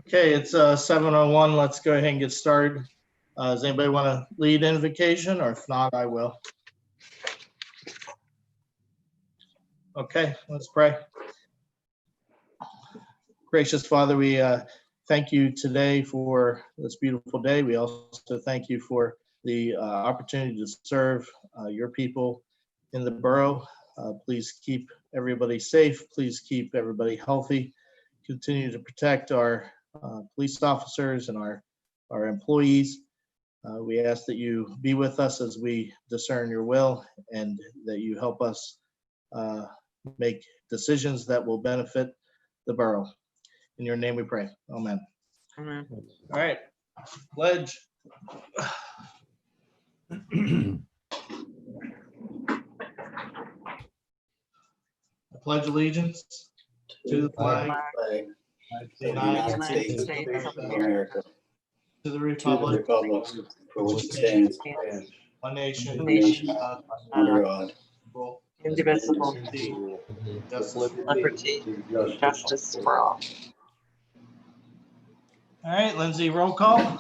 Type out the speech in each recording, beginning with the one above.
Okay, it's 7:01. Let's go ahead and get started. Does anybody want to lead invocation, or if not, I will. Okay, let's pray. Gracious Father, we thank you today for this beautiful day. We also thank you for the opportunity to serve your people in the borough. Please keep everybody safe. Please keep everybody healthy. Continue to protect our police officers and our employees. We ask that you be with us as we discern your will, and that you help us make decisions that will benefit the borough. In your name we pray. Amen. Amen. All right, pledge. I pledge allegiance to the flag Flag of the United States of America, to the republic for which it stands, one nation, under God, indivisible, justice. liberty, justice for all. All right, Lindsay, roll call.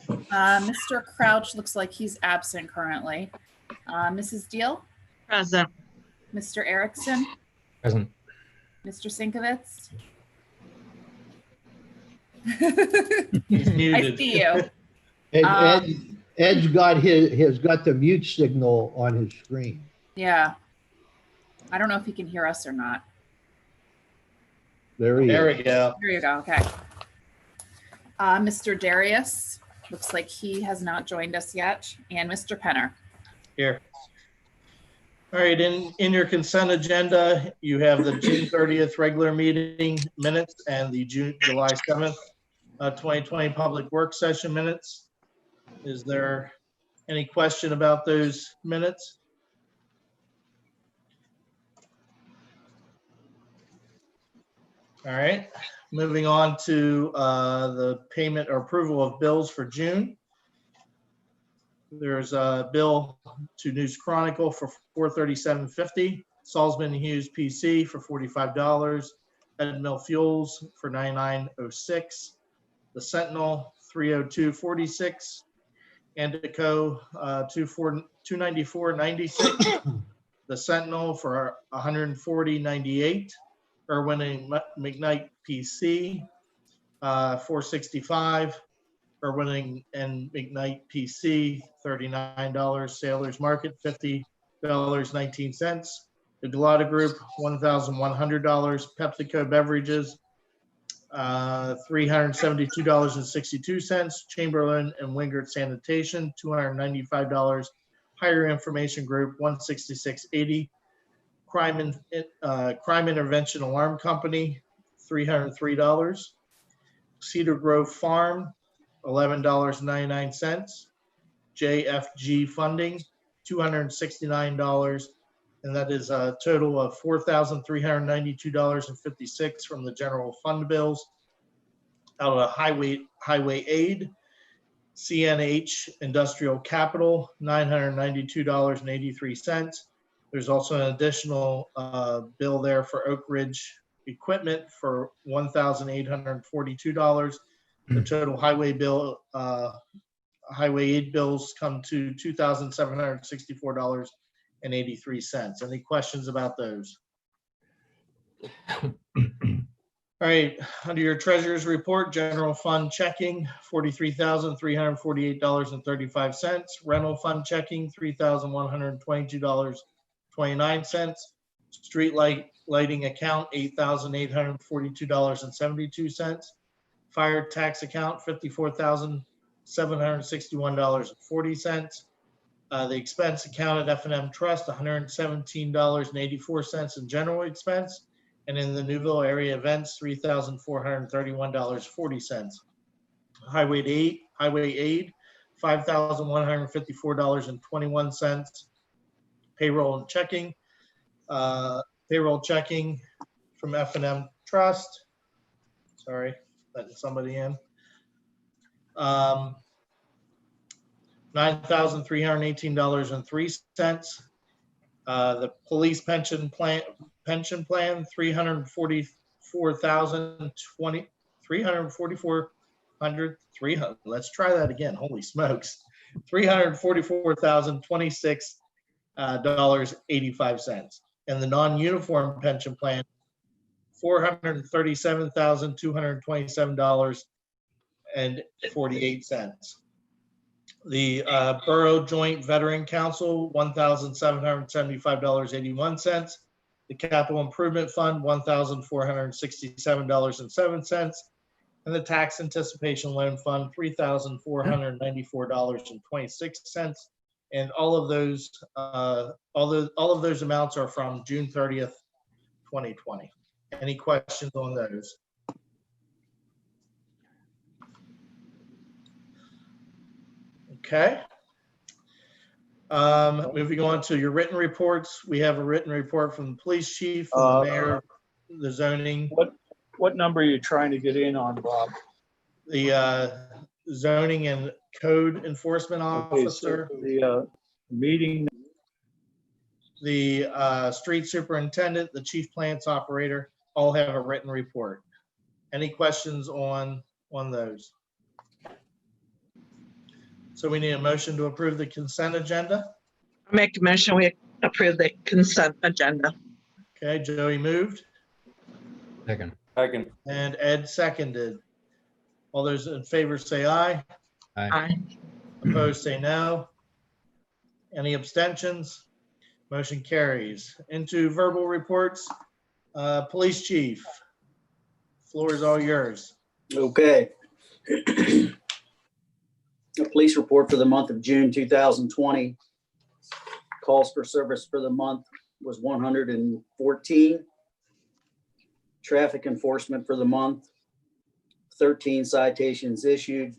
Mr. Crouch looks like he's absent currently. Mrs. Deal, Present. Mr. Erickson, Present. Mr. Sinkovitz. He's I muted. see you. And Ed's got has got the mute signal on his screen. Yeah. I don't know if he can hear us or not. There he There is. we go. There you go. Okay. Mr. Darius looks like he has not joined us yet. And Mr. Penner. Here. All right, in your consent agenda, you have the June 30th regular meeting minutes and the July 7th, 2020 public work session minutes. Is there any question about those minutes? All right, moving on to the payment or approval of bills for June. There's a bill to News Chronicle for $437.50, Salzman Hughes PC for $45, Edmill Fuels for $99.06, the Sentinel $302.46, Andico $294.96, the Sentinel for $140.98, Irwin and McKnight PC $465. Irwin and McKnight PC, $39. Sailors Market, $50.19. The Galata Group, $1,100. PepsiCo Beverages, $372.62. Chamberlain and Wingert Sanitation, $295. Higher Information Group, $166.80. Crime Intervention Alarm Company, $303. Cedar Grove Farm, $11.99. JFG Funding, $269, and that is a total of $4,392.56 from the general fund bills. Out of Highway Aid, CNH Industrial Capital, $992.83. There's also an additional bill there for Oak Ridge Equipment for $1,842. The total highway aid bills come to $2,764.83. Any questions about those? All right, under your treasurer's report, general fund checking, $43,348.35. Rental fund checking, $3,122.29. Street lighting account, $8,842.72. Fire tax account, $54,761.40. The expense account at F&M Trust, $117.84 in general expense. And in the Newville area events, $3,431.40. Highway aid, $5,154.21. Payroll and checking. Payroll checking from F&M Trust. Sorry. Letting somebody in. $9,318.03. The police pension plan, $344,023.20. $344,000, let's try that again, holy smokes, $344,026.85. And the non-uniform pension plan, $437,227.48. The Borough Joint Veteran Council, $1,775.81. The Capital Improvement Fund, $1,467.07. And the Tax Anticipation Loan Fund, $3,494.26. And all of those amounts are from June 30th, 2020. Any questions on those? Okay. Moving on to your written reports. We have a written report from the police chief, from the mayor, the zoning, What number are you trying to get in on, Bob? the zoning and code enforcement Okay, so officer, the meeting, the street superintendent, the chief plants operator, all have a written report. Any questions on those? So we need a motion to approve the consent agenda. I make a motion, we approve the consent agenda. Okay, Joey moved Second. and Ed seconded. All those in favor say aye. Aye. Opposed, say no. Any abstentions? Motion carries. Into verbal reports. Police chief, floor is all yours. Okay. A police report for the month of June 2020. Calls for service for the month was 114. Traffic enforcement for the month, 13 citations issued,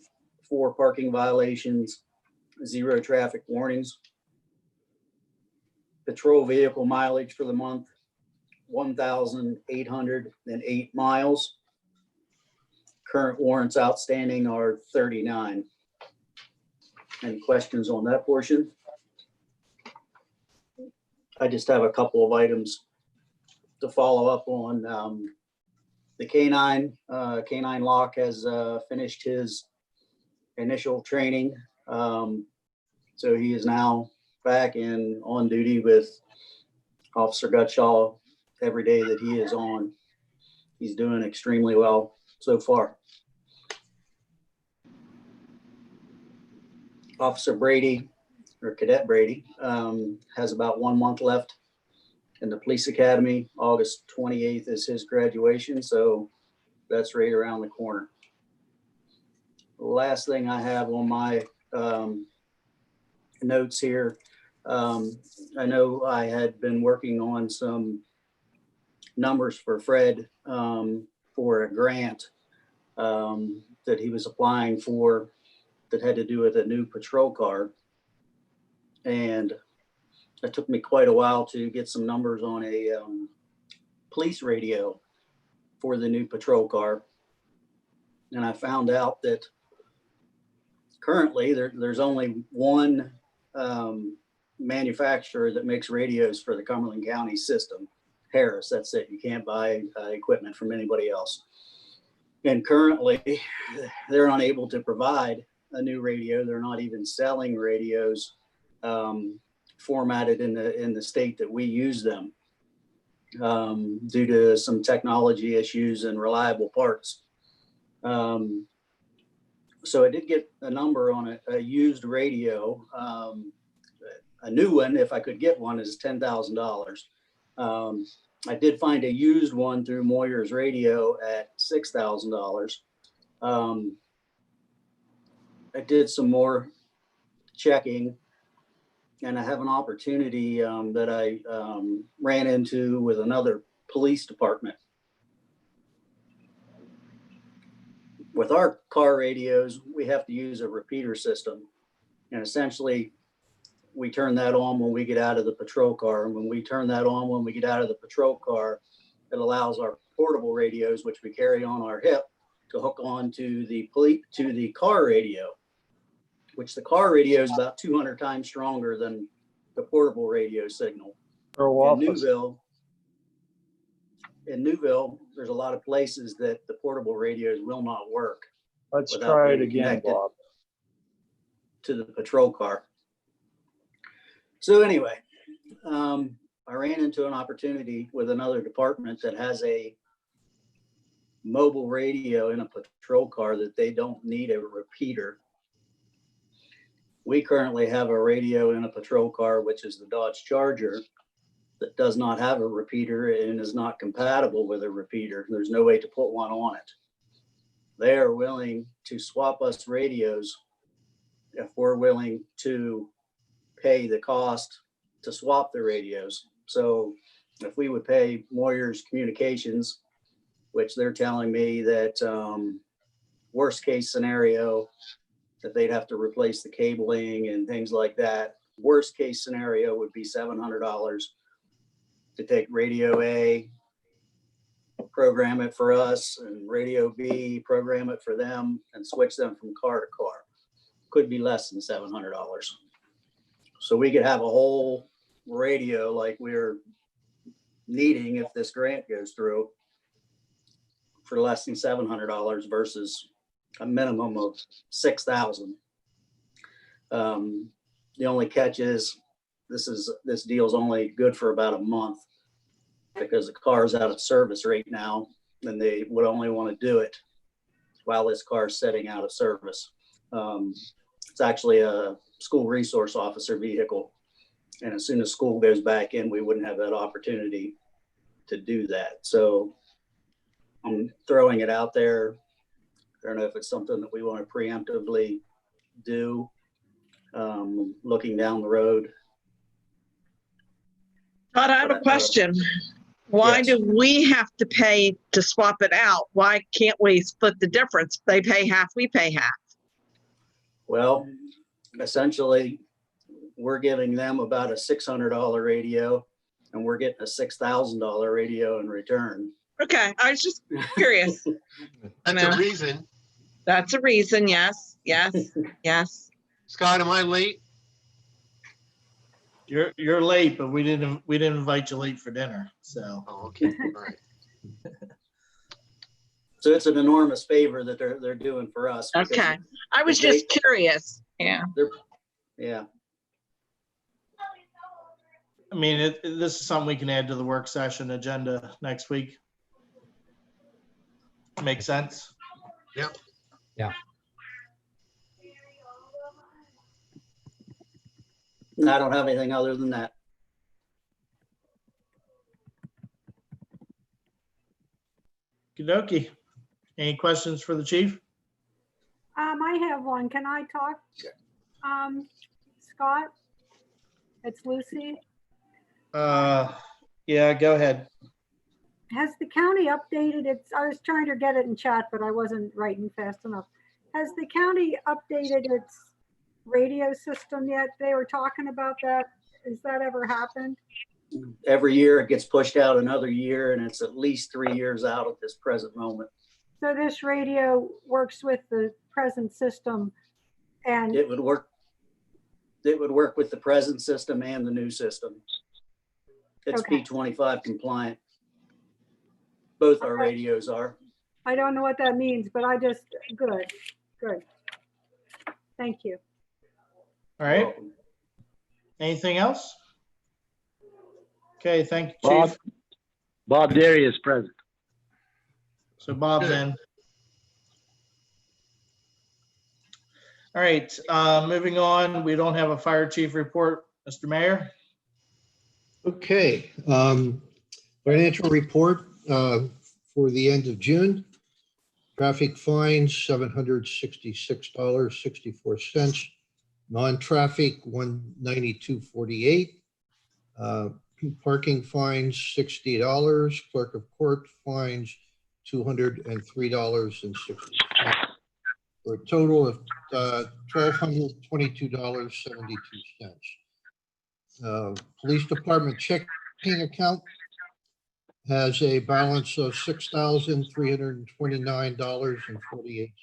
4 parking violations, 0 traffic warnings. Patrol vehicle mileage for the month, 1,808 miles. Current warrants outstanding are 39. Any questions on that portion? I just have a couple of items to follow up on. The canine lock has finished his initial training. So he is now back and on duty with Officer Gutshaw every day that he is on. He's doing extremely well so far. Officer Brady, or Cadet Brady, has about 1 month left in the police academy. August 28th is his graduation, so that's right around the corner. The last thing I have on my notes here, I know I had been working on some numbers for Fred for a grant that he was applying for that had to do with a new patrol car. And it took me quite a while to get some numbers on a police radio for the new patrol car. And I found out that currently there's only one manufacturer that makes radios for the Cumberland County system, Harris. That's it. You can't buy equipment from anybody else. And currently they're unable to provide a new radio. They're not even selling radios formatted in the state that we use them due to some technology issues and reliable parts. So I did get a number on a used radio. A new one, if I could get one, is $10,000. I did find a used one through Moyer's Radio at $6,000. I did some more checking, and I have an opportunity that I ran into with another police department. With our car radios, we have to use a repeater system. And essentially, we turn that on when we get out of the patrol car. And when we turn that on when we get out of the patrol car, it allows our portable radios, which we carry on our hip, to hook on to the car radio, which the car radio is about 200 times stronger than the portable radio signal. In Newville, in Newville, there's a lot of places that the portable radios will not work Let's without try it being again, connected Bob. to the patrol car. So anyway, I ran into an opportunity with another department that has a mobile radio in a patrol car that they don't need a repeater. We currently have a radio in a patrol car, which is the Dodge Charger, that does not have a repeater and is not compatible with a repeater. There's no way to put one on it. They are willing to swap us radios if we're willing to pay the cost to swap the radios. So if we would pay Moyers Communications, which they're telling me that worst case scenario, that they'd have to replace the cabling and things like that. Worst case scenario would be $700 to take radio A, program it for us, and radio B, program it for them, and switch them from car to car. Could be less than $700. So we could have a whole radio like we're needing if this grant goes through for less than $700 versus a minimum of $6,000. The only catch is this deal's only good for about a month because the car's out of service right now, and they would only want to do it while this car's sitting out of service. It's actually a school resource officer vehicle, and as soon as school goes back in, we wouldn't have that opportunity to do that. So I'm throwing it out there. I don't know if it's something that we want to preemptively do, looking down the road. Todd, I have a question. Why Yes. do we have to pay to swap it out? Why can't we split the difference? They pay half, we pay half. Well, essentially, we're giving them about a $600 radio, and we're getting a $6,000 radio in return. Okay, I was just curious. That's a reason. That's a reason, yes, yes, yes. Scott, am I late? You're late, but we didn't invite you late for dinner, so. Oh, okay, all right. So it's an enormous favor that they're doing for us. because Okay, I was they- just curious. Yeah. Yeah, I mean, this is something we can add to the work session agenda next week. Make sense? Yep. I don't have anything other than that. Okey-dokey. Any questions for the chief? I have one. Can I talk? Scott? It's Lucy. Yeah, go ahead. Has the county updated its, I was trying to get it in chat, but I wasn't writing fast enough. Has the county updated its radio system yet? They were talking about that. Has that ever happened? Every year it gets pushed out another year, and it's at least 3 years out at this present moment. So this radio works with the present system and, It would work with the present system and the new system. It's Okay. P25 compliant. Both our Okay. radios are. I don't know what that means, but I just, good. Thank you. All right. Anything else? Okay, thank you, Bob, chief. Bob Derry is present. So Bob's in. All right, moving on. We don't have a fire chief report. Mr. Mayor? Okay, financial report for the end of June. Traffic fines, $766.64. Non-traffic, $192.48. Parking fines, $60. Clerk of court fines, $203.60. For a total of $1,222.72. Police department checking account has a balance of $6,329.48.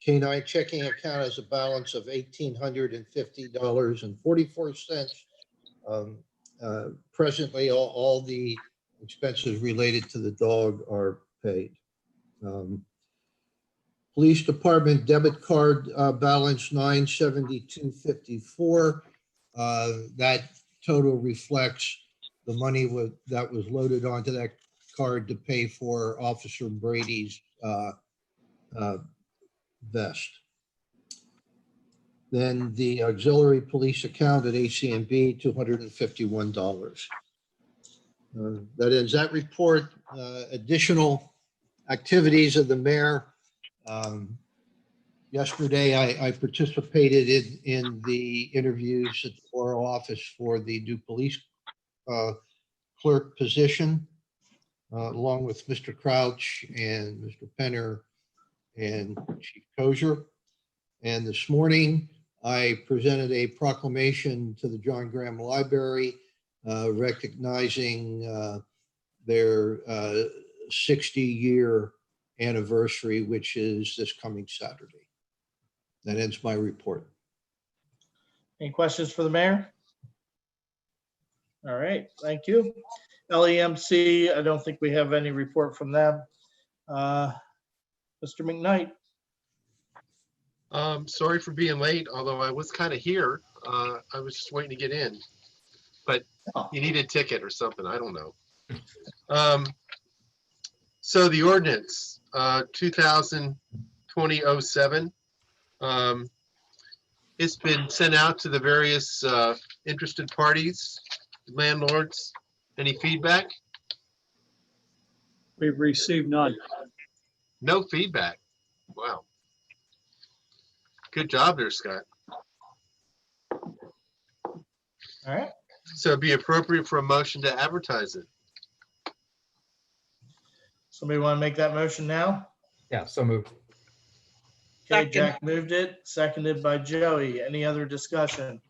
K-9 checking account has a balance of $1,850.44. presently, all the expenses related to the dog are paid. Police Department debit card balance 972.54. That total reflects the money that was loaded onto that card to pay for Officer Brady's vest. Then the auxiliary police account at ACNB, $251. That ends that report. Additional activities of the mayor. Yesterday, I participated in the interviews at the borough office for the new police clerk position, along with Mr. Crouch and Mr. Penner and Chief Kozier. And this morning, I presented a proclamation to the John Graham Library recognizing their 60-year anniversary, which is this coming Saturday. That ends my report. Any questions for the mayor? All right, thank you. LEMC, I don't think we have any report from them. Mr. McKnight. Sorry for being late, although I was kind of here. I was just waiting to get in. But you need a ticket or something, I don't know. So the ordinance, 2020-07, it's been sent out to the various interested parties, landlords. Any feedback? We've received none. No feedback. Wow. Good job there, Scott. All right. So it'd be appropriate for a motion to advertise it. Somebody want to make that motion now? Yeah, so moved. Okay, Second. Jack moved it, seconded by Joey. Any other discussion?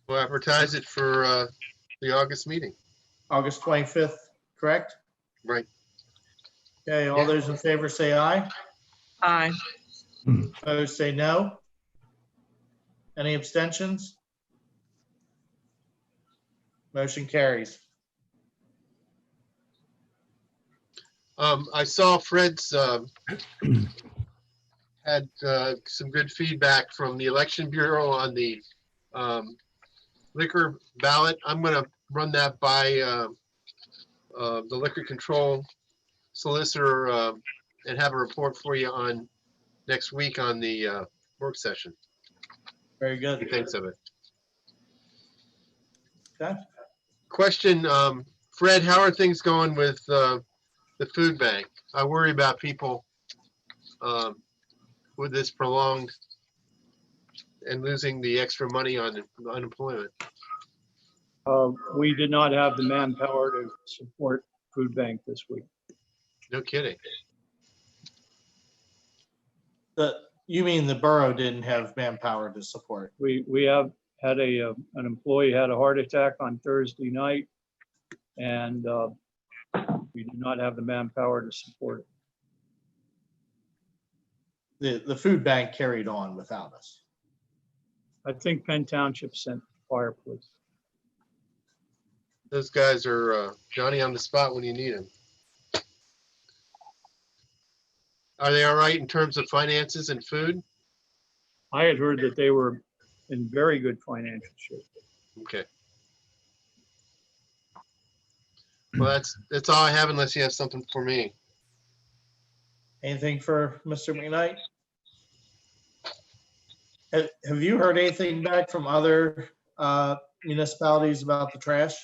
We'll advertise it for the August meeting. August 25th, correct? Right. Okay, all those in favor say aye. Aye. Opposed, say no. Any abstentions? Motion carries. I saw Fred's had some good feedback from the Election Bureau on the liquor ballot. I'm going to run that by the liquor control solicitor and have a report for you on next week on the work session. Very What good. he thinks of it. Okay. Question, Fred, how are things going with the food bank? I worry about people with this prolonged and losing the extra money on unemployment. We did not have the manpower to support food bank this week. No kidding. You mean the borough didn't have manpower to support? We have had an employee had a heart attack on Thursday night, and we do not have the manpower to support it. The food bank carried on without us. I think Penn Township sent fire police. Those guys are Johnny on the spot when you need him. Are they all right in terms of finances and food? I had heard that they were in very good financial shape. Okay. Well, that's all I have unless you have something for me. Anything for Mr. McKnight? Have you heard anything back from other municipalities about the trash?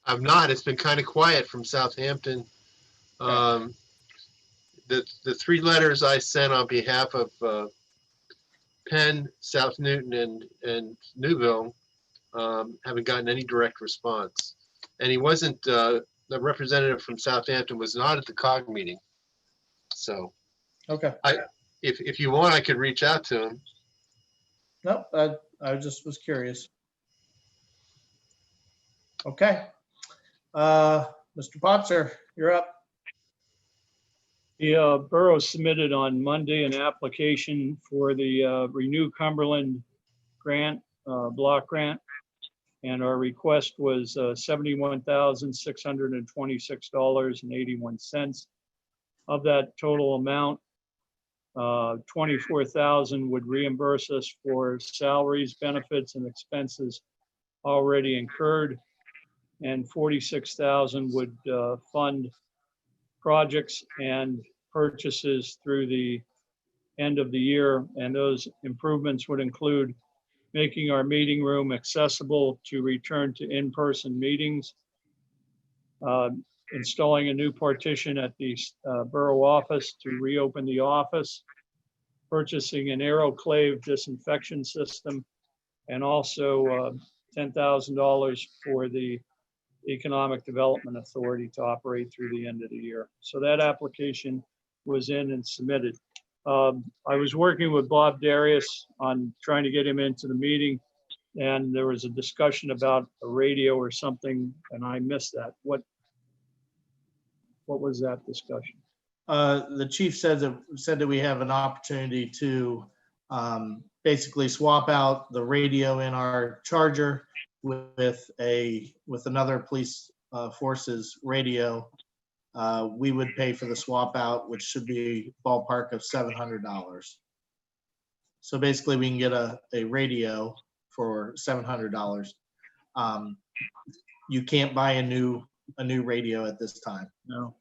I've not. It's been kind of quiet from Southampton. The 3 letters I sent on behalf of Penn, South Newton, and Newville haven't gotten any direct response. And he wasn't, the representative from Southampton was not at the COG meeting. So Okay. if you want, I could reach out to him. Nope, I just was curious. Okay. Mr. Potzer, you're up. The borough submitted on Monday an application for the Renew Cumberland grant block grant. And our request was $71,626.81. Of that total amount, 24,000 would reimburse us for salaries, benefits, and expenses already incurred, and 46,000 would fund projects and purchases through the end of the year. And those improvements would include making our meeting room accessible to return to in-person meetings, installing a new partition at the borough office to reopen the office, purchasing an aeroclave disinfection system, and also $10,000 for the Economic Development Authority to operate through the end of the year. So that application was in and submitted. I was working with Bob Darius on trying to get him into the meeting, and there was a discussion about a radio or something, and I missed that. What was that discussion? The chief said that we have an opportunity to basically swap out the radio in our Charger with another police force's radio. We would pay for the swap out, which should be ballpark of $700. So basically, we can get a radio for $700. You can't buy a new radio at this time. No.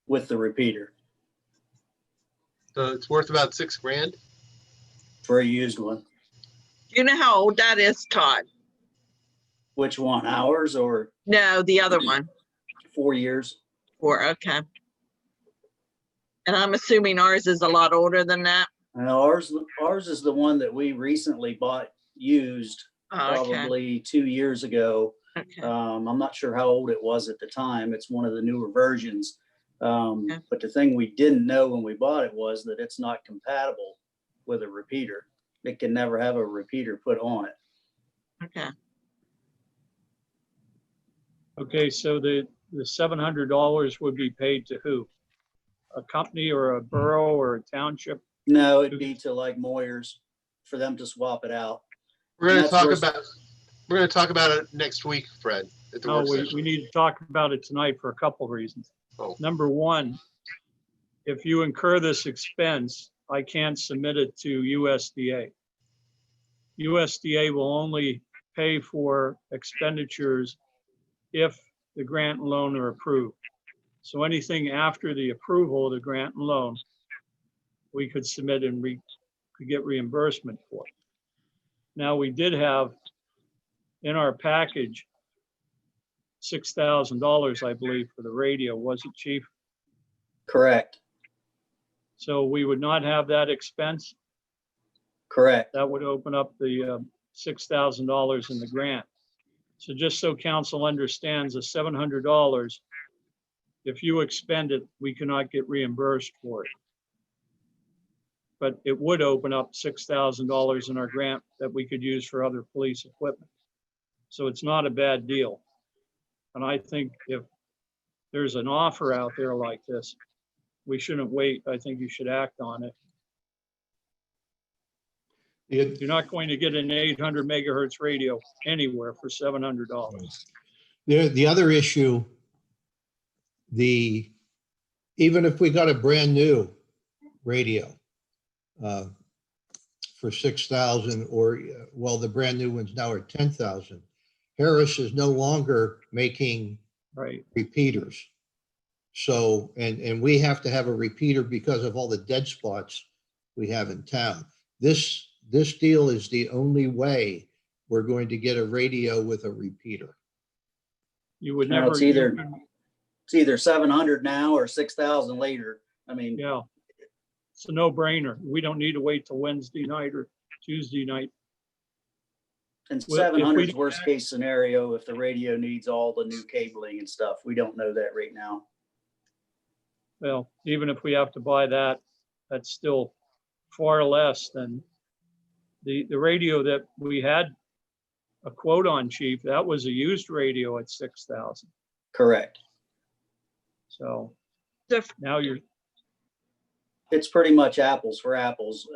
with the repeater So it's worth about $6,000. for a used one. Do you know how old that is, Todd? Which one, ours or No, the other one. 4 years? Okay. And I'm assuming ours is a lot older than that. And ours is the one that we recently bought used, Oh, okay. probably 2 years ago. Okay. I'm not sure how old it was at the time. It's one of the newer versions. Okay. But the thing we didn't know when we bought it was that it's not compatible with a repeater. It can never have a repeater put on it. Okay. Okay, so the $700 would be paid to who? A company or a borough or a township? No, it'd be to like Moyer's for them to swap it out. We're gonna That's talk worth- about, we're gonna talk about it next week, Fred, at the No, work we session. need to talk about it tonight for a couple of reasons. Oh. Number one, if you incur this expense, I can't submit it to USDA. USDA will only pay for expenditures if the grant and loan are approved. So anything after the approval of the grant and loan, we could submit and could get reimbursement for. Now, we did have in our package $6,000, I believe, for the radio, was it, Chief? Correct, So we would not have that expense. correct. That would open up the $6,000 in the grant. So just so council understands, the $700, if you expend it, we cannot get reimbursed for it. But it would open up $6,000 in our grant that we could use for other police equipment. So it's not a bad deal. And I think if there's an offer out there like this, we shouldn't wait. I think you should act on it. You're not going to get an 800 megahertz radio anywhere for $700. The other issue, even if we got a brand new radio for 6,000 or, well, the brand new ones now are 10,000. Harris is no longer making Right. repeaters. So, and we have to have a repeater because of all the dead spots we have in town. This deal is the only way we're going to get a radio with a repeater. You would No, never. it's either 700 now or 6,000 later. I mean, Yeah. It's a no-brainer. We don't need to wait till Wednesday night or Tuesday night. and Well, if we 700's don't worst have- case scenario if the radio needs all the new cabling and stuff. We don't know that right now. Well, even if we have to buy that, that's still far less than the radio that we had a quote on, Chief. That was a used radio at 6,000. Correct. So So now you're, It's pretty much apples for apples.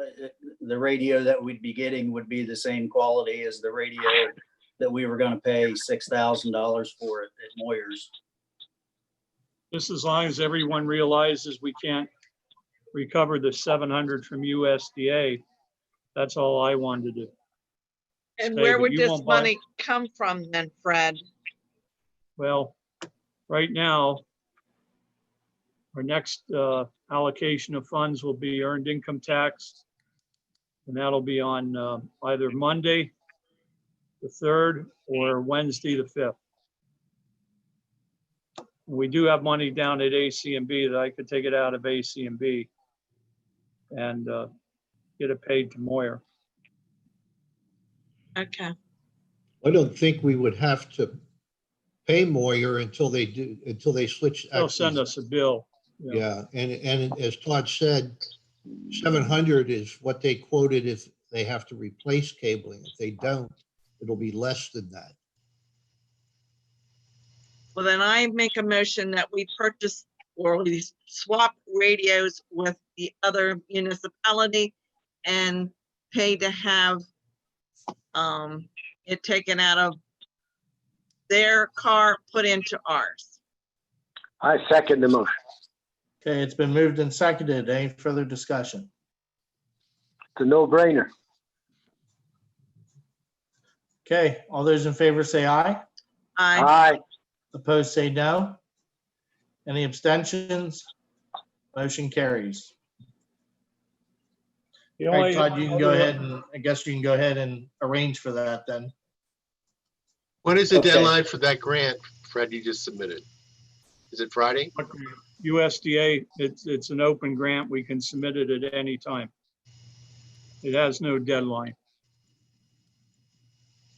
the radio that we'd be getting would be the same quality as the radio that we were going to pay $6,000 for at Moyer's. Just as long as everyone realizes we can't recover the 700 from USDA, that's all I wanted to do. And Say, where but would you this won't buy- money come from then, Fred? Well, right now, our next allocation of funds will be earned income tax. And that'll be on either Monday, the 3rd, or Wednesday, the 5th. We do have money down at AC&B that I could take it out of AC&B and get it paid to Moyer. Okay. I don't think we would have to pay Moyer until they switch. They'll send actually- us a bill. Yeah, and as Todd said, 700 is what they quoted if they have to replace cabling. If they don't, it'll be less than that. Well, then I make a motion that we purchase or we swap radios with the other municipality and pay to have it taken out of their car, put into ours. I second the motion. Okay, it's been moved and seconded. Any further discussion? It's a no-brainer. Okay, all those in favor say aye. I Aye. Opposed, say no. Any abstentions? Motion carries. The All right, only Todd, you can go other- ahead and, I guess you can go ahead and arrange for that then. What is the Okay. deadline for that grant, Fred, you just submitted? Is it Friday? USDA, it's an open grant. We can submit it at any time. It has no deadline.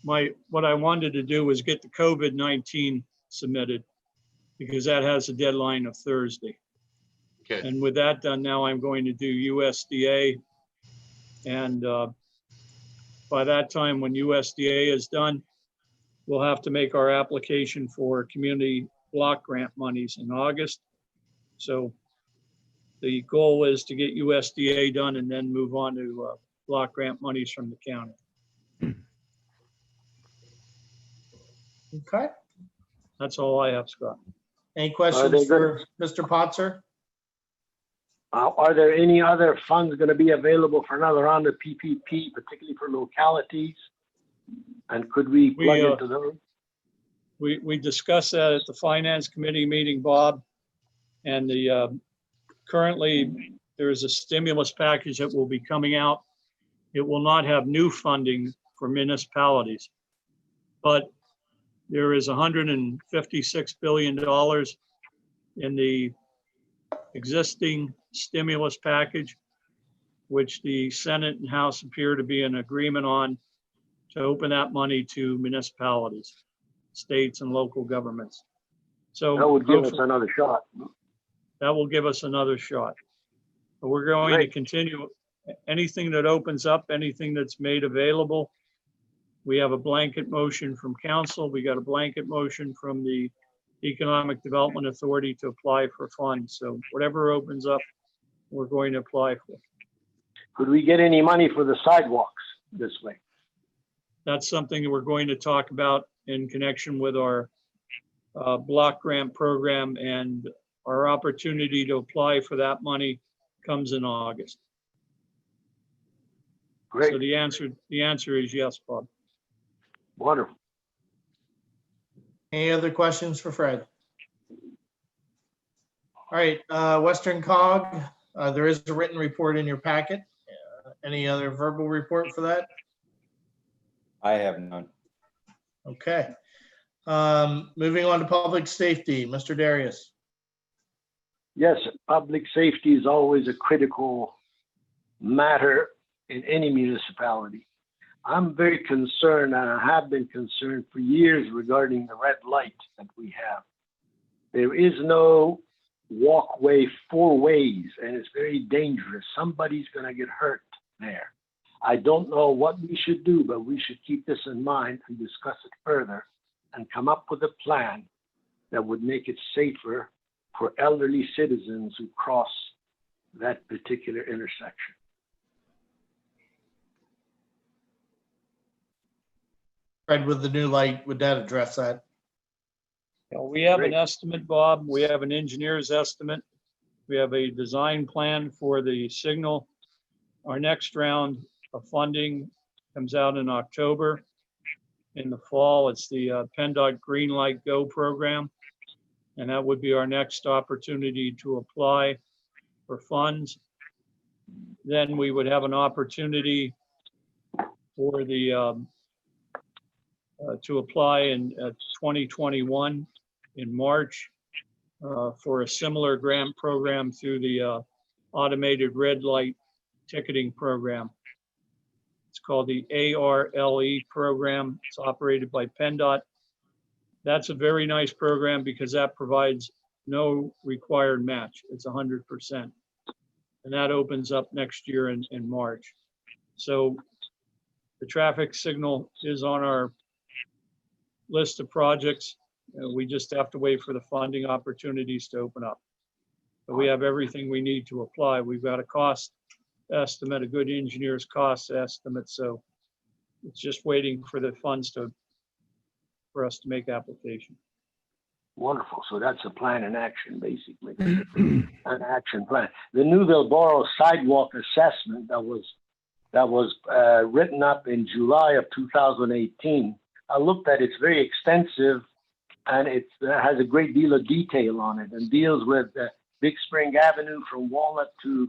What I wanted to do was get the COVID-19 submitted because that has a deadline of Thursday. Okay, And with that done, now I'm going to do USDA. And by that time, when USDA is done, we'll have to make our application for community block grant monies in August. So the goal is to get USDA done and then move on to block grant monies from the county. Okay, That's all I have, Scott. any they questions good? for Mr. Potzer? Are there any other funds going to be available for another round of PPP, particularly for localities? And could we plug into those? We discussed that at the finance committee meeting, Bob. And currently there's a stimulus package that will be coming out. It will not have new funding for municipalities, but there is $156 billion in the existing stimulus package, which the Senate and House appear to be in agreement on to open that money to municipalities, states and local governments. So That would give us hopefully another shot. that will give us another shot. But we're going to Great. continue anything that opens up, anything that's made available. We have a blanket motion from council. We got a blanket motion from the Economic Development Authority to apply for funds. So whatever opens up, we're going to apply for. Could we get any money for the sidewalks this way? That's something that we're going to talk about in connection with our block grant program, and our opportunity to apply for that money comes in August. So Great, the answer is yes, Bob. wonderful. Any other questions for Fred? All right, Western Cog, there is a written report in your packet. Any other verbal report for that? I have none. Okay. Moving on to public safety, Mr. Darius. Yes, public safety is always a critical matter in any municipality. I'm very concerned, and I have been concerned for years regarding the red light that we have. There is no walkway 4 ways, and it's very dangerous. Somebody's going to get hurt there. I don't know what we should do, but we should keep this in mind and discuss it further and come up with a plan that would make it safer for elderly citizens who cross that particular intersection. Fred, with the new light, would that address that? We have an Great. estimate, Bob. We have an engineer's estimate. We have a design plan for the signal. Our next round of funding comes out in October. In the fall, it's the PennDOT Green Light Go program. And that would be our next opportunity to apply for funds. Then we would have an opportunity for the, to apply in 2021 in March for a similar grant program through the automated red light ticketing program. It's called the ARLE program. It's operated by PennDOT. That's a very nice program because that provides no required match. It's 100%. And that opens up next year in March. So the traffic signal is on our list of projects. We just have to wait for the funding opportunities to open up. But we have everything we need to apply. We've got a cost estimate, a good engineer's cost estimate. So it's just waiting for the funds for us to make application. Wonderful. So that's a plan in action, basically. An action plan. The Newville Borough sidewalk assessment that was written up in July of 2018. I looked at it. It's very extensive, and it has a great deal of detail on it, and deals with Big Spring Avenue from Walnut to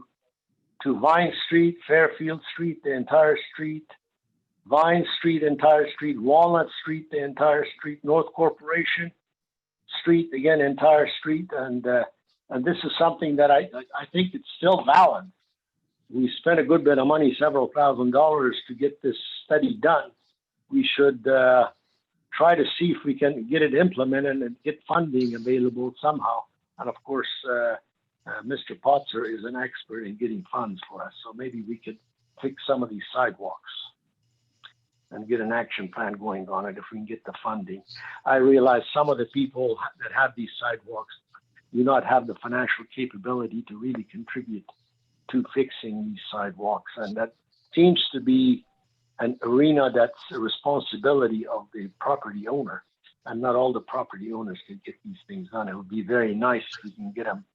Vine Street, Fairfield Street, the entire street, Vine Street, entire street, Walnut Street, the entire street, North Corporation Street, again, entire street. And this is something that I think it's still valid. We spent a good bit of money, several $1,000s, to get this study done. We should try to see if we can get it implemented and get funding available somehow. And of course, Mr. Potzer is an expert in getting funds for us. So maybe we could fix some of these sidewalks and get an action plan going on it if we can get the funding. I realize some of the people that have these sidewalks do not have the financial capability to really contribute to fixing these sidewalks. And that seems to be an arena that's a responsibility of the property owner. And not all the property owners can get these things done. It would be very nice if we can get them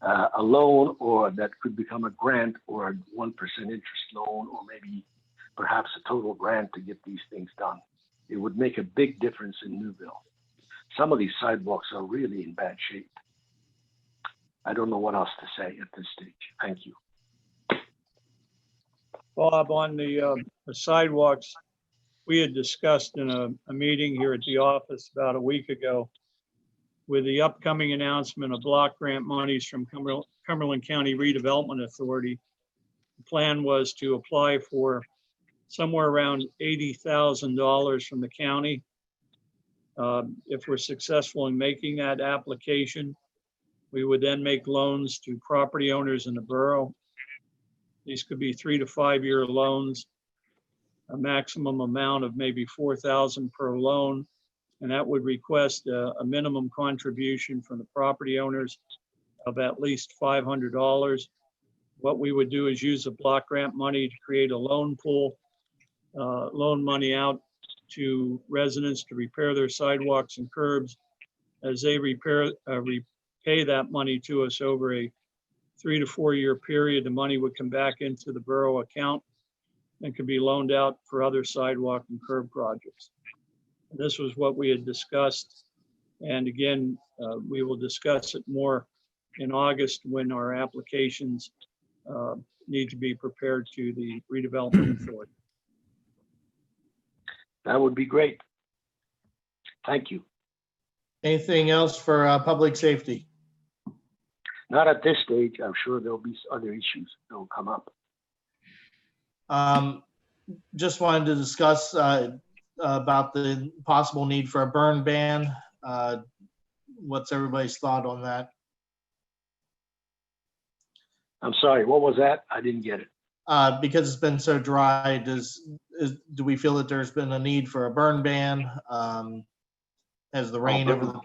a loan, or that could become a grant, or a 1% interest loan, or maybe perhaps a total grant to get these things done. It would make a big difference in Newville. Some of these sidewalks are really in bad shape. I don't know what else to say at this stage. Thank you. Bob, on the sidewalks, we had discussed in a meeting here at the office about a week ago, with the upcoming announcement of block grant monies from Cumberland County Redevelopment Authority. The plan was to apply for somewhere around $80,000 from the county. If we're successful in making that application, we would then make loans to property owners in the borough. These could be 3 to 5 year loans, a maximum amount of maybe $4,000 per loan. And that would request a minimum contribution from the property owners of at least $500. What we would do is use the block grant money to create a loan pool, loan money out to residents to repair their sidewalks and curbs. As they repay that money to us over a 3 to 4 year period, the money would come back into the borough account and could be loaned out for other sidewalk and curb projects. This was what we had discussed. And again, we will discuss it more in August when our applications need to be prepared to the redevelopment authority. That would be great. Thank you. Anything else for public safety? Not at this stage. I'm sure there'll be other issues that will come up. Just wanted to discuss about the possible need for a burn ban. What's everybody's thought on that? I'm sorry, what was that? I didn't get it. Because it's been so dry, do we feel that there's been a need for a burn ban as the rain over the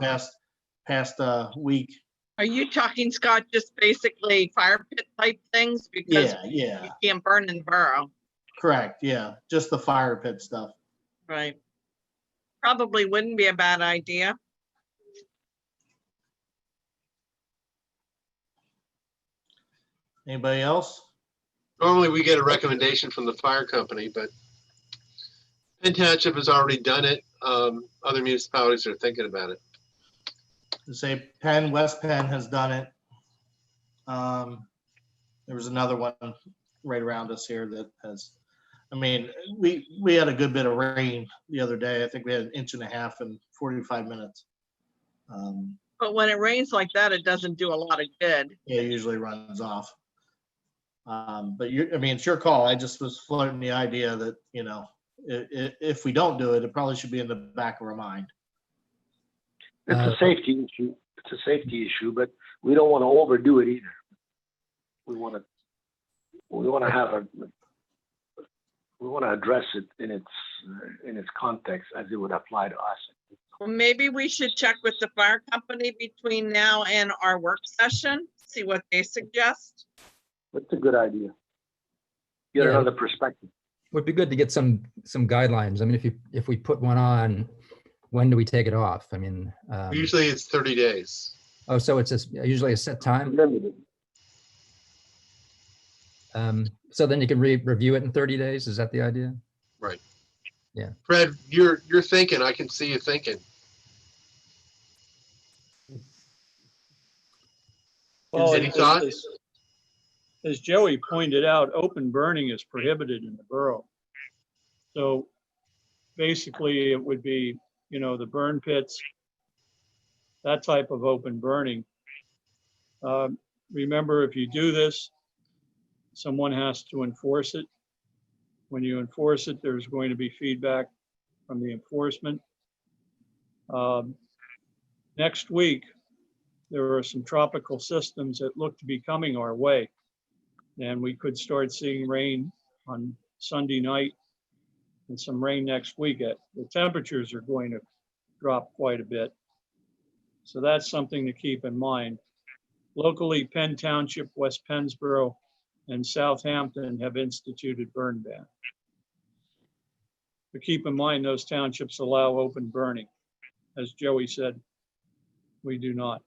past week? Are you talking, Scott, just basically fire pit type things? Because Yeah. you can't burn in the borough. Correct, yeah, just the fire pit stuff. Right. probably wouldn't be a bad idea. Anybody else? Normally, we get a recommendation from the fire company, but Penn Township has already done it. Other municipalities are thinking about it. To say Penn, West Penn has done it. There was another one right around us here that has, I mean, we had a good bit of rain the other day. I think we had 1.5 inches in 45 minutes. But when it rains like that, it doesn't do a lot of good. It usually runs off. But I mean, it's your call. I just was floating the idea that, you know, if we don't do it, it probably should be in the back of our mind. It's a safety issue. It's a safety issue, but we don't want to overdo it either. We want to address it in its context as it would apply to us. Well, maybe we should check with the fire company between now and our work session, see what they suggest. That's a good idea. Get another perspective. Would be good to get some guidelines. I mean, if we put one on, when do we take it off? I mean, Usually it's 30 days. oh, so it's usually a set time. Limited. So then you can review it in 30 days. Is that the idea? Right. Yeah. Fred, you're thinking. I can see you thinking. Well, Any thoughts? as Joey pointed out, open burning is prohibited in the borough. So basically it would be, you know, the burn pits, that type of open burning. Remember, if you do this, someone has to enforce it. When you enforce it, there's going to be feedback from the enforcement. Next week, there are some tropical systems that look to be coming our way. And we could start seeing rain on Sunday night and some rain next week. The temperatures are going to drop quite a bit. So that's something to keep in mind. Locally, Penn Township, West Pennsboro, and Southampton have instituted burn ban. But keep in mind, those townships allow open burning. As Joey said, we do not.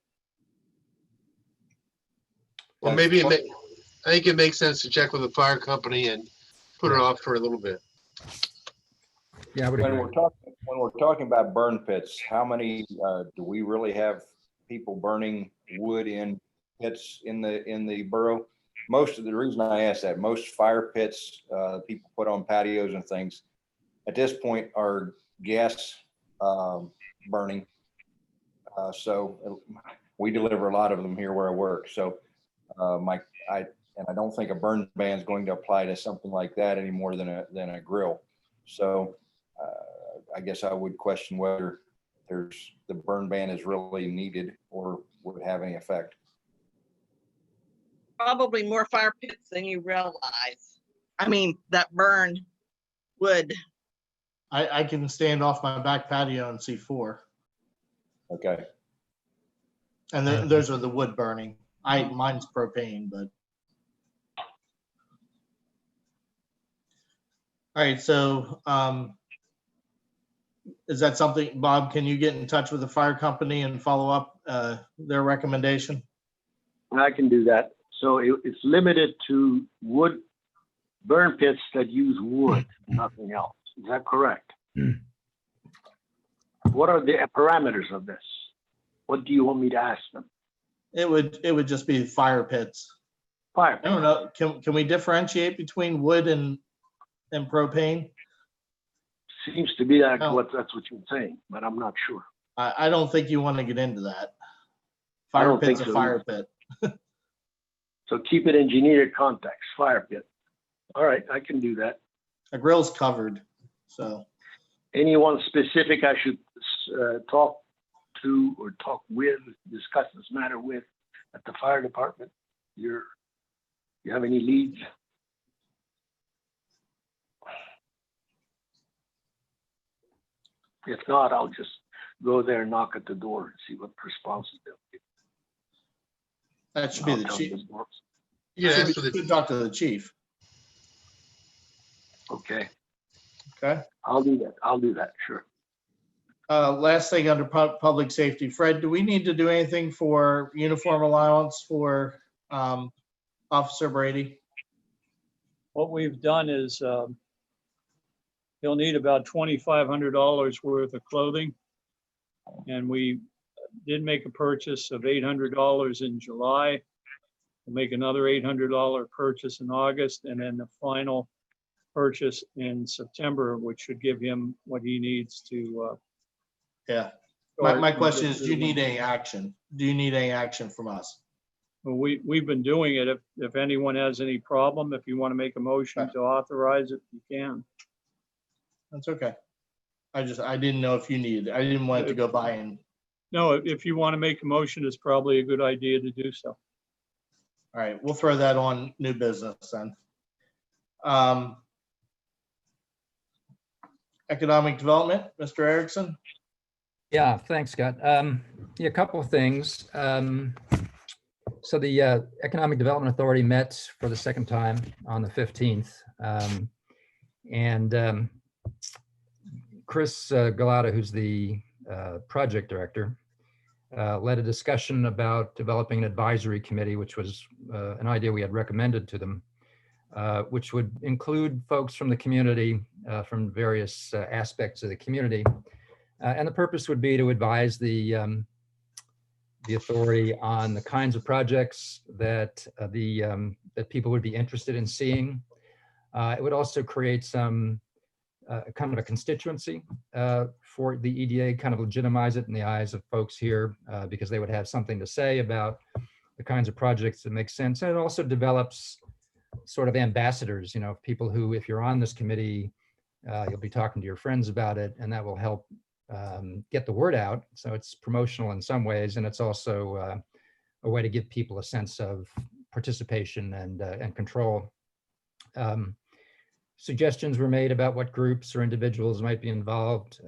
Well, maybe I think it makes sense to check with the fire company and put it off for a little bit. Yeah, I would When agree. we're talking about burn pits, how many do we really have people burning wood in pits in the borough? Most of the reason I ask that, most fire pits people put on patios and things at this point are gas burning. So we deliver a lot of them here where I work. So I don't think a burn ban is going to apply to something like that any more than a grill. So I guess I would question whether the burn ban is really needed or would have any effect. Probably more fire pits than you realize. I mean, that burn wood. I can stand off my back patio and see 4. Okay. And those are the wood burning. Mine's propane, but. All right, so is that something, Bob, can you get in touch with the fire company and follow up their recommendation? I can do that. So it's limited to wood burn pits that use wood, nothing else. Is that correct? What are the parameters of this? What do you want me to ask them? It would just be fire pits. Fire I pits. don't know. Can we differentiate between wood and propane? Seems to be that No. that's what you're saying, but I'm not sure. I don't think you want to get into that. I Fire don't pit's think a so fire either. pit. So keep it in generic context, fire pit. All right, I can do that. A grill's covered, so. Anyone specific I should talk to or talk with, discuss this matter with at the fire department? You have any leads? If not, I'll just go there and knock at the door and see what responses they'll give. That should be I'll the tell chief. them more. Yeah, Should that's be- for the, should talk to the chief. Okay, Okay. I'll do that. Sure. Last thing under public safety, Fred, do we need to do anything for uniform allowance for Officer Brady? What we've done is he'll need about $2,500 worth of clothing. And we did make a purchase of $800 in July. We'll make another $800 purchase in August, and then the final purchase in September, which should give him what he needs to. Yeah. start My and question get is, do through you the need winter. any action? Do you need any action from us? Well, we've been doing it. If anyone has any problem, if you want to make a motion to authorize it, you can. That's okay. I didn't know if you needed, I didn't want it to go by and, No, if you want to make a motion, it's probably a good idea to do so. all right, we'll throw that on new business then. Economic development, Mr. Erickson? Yeah, thanks, Scott. Yeah, a couple of things. So the Economic Development Authority met for the second time on the 15th. And Chris Galata, who's the project director, led a discussion about developing an advisory committee, which was an idea we had recommended to them, which would include folks from the community, from various aspects of the community. And the purpose would be to advise the authority on the kinds of projects that that people would be interested in seeing. It would also create some kind of a constituency for the EDA, kind of legitimize it in the eyes of folks here, because they would have something to say about the kinds of projects that make sense. And it also develops sort of ambassadors, you know, people who, if you're on this committee, you'll be talking to your friends about it, and that will help get the word out. So it's promotional in some ways, and it's also a way to give people a sense of participation and control. Suggestions were made about what groups or individuals might be involved.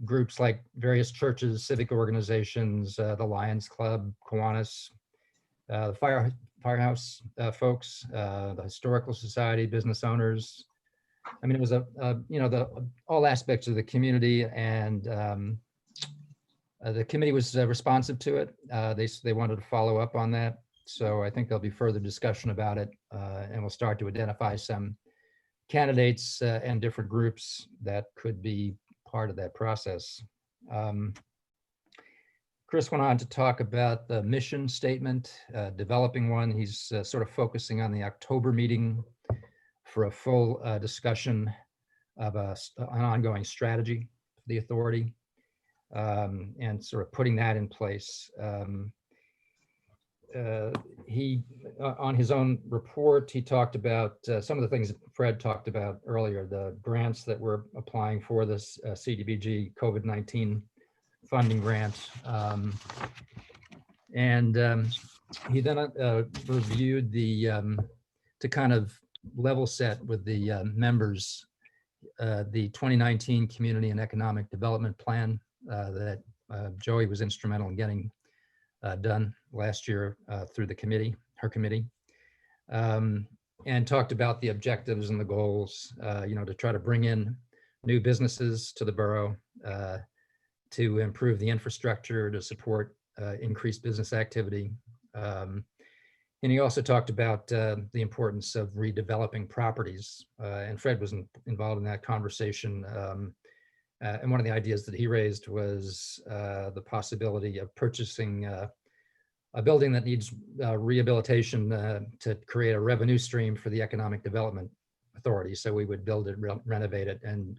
Groups like various churches, civic organizations, the Lions Club, Kiwanis, the Firehouse folks, the Historical Society, business owners. I mean, it was you know, all aspects of the community, and the committee was responsive to it. They wanted to follow up on that. So I think there'll be further discussion about it, and we'll start to identify some candidates and different groups that could be part of that process. Chris went on to talk about the mission statement, developing one. He's sort of focusing on the October meeting for a full discussion of an ongoing strategy for the authority, and sort of putting that in place. He, on his own report, he talked about some of the things that Fred talked about earlier, the grants that we're applying for, this CDBG COVID-19 funding grant. He then reviewed to kind of level set with the members, the 2019 Community and Economic Development Plan that Joey was instrumental in getting done last year through the committee, her committee, and talked about the objectives and the goals, you know, to try to bring in new businesses to the borough, to improve the infrastructure, to support increased business activity. And he also talked about the importance of redeveloping properties. And Fred was involved in that conversation. And one of the ideas that he raised was the possibility of purchasing a building that needs rehabilitation to create a revenue stream for the Economic Development Authority. So we would build it, renovate it, and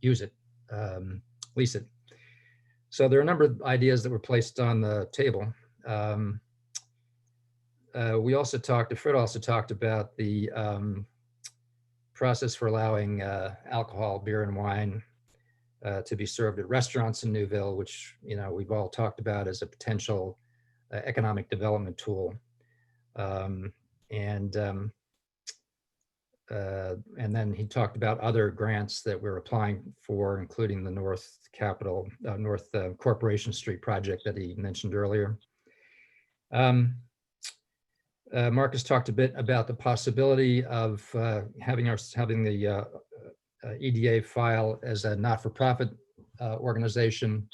use it, lease it. So there are a number of ideas that were placed on the table. Fred also talked about the process for allowing alcohol, beer and wine to be served at restaurants in Newville, which, you know, we've all talked about as a potential economic development tool. And then he talked about other grants that we're applying for, including the North Corporation Street project that he mentioned earlier. Marcus talked a bit about the possibility of having the EDA file as a not-for-profit organization,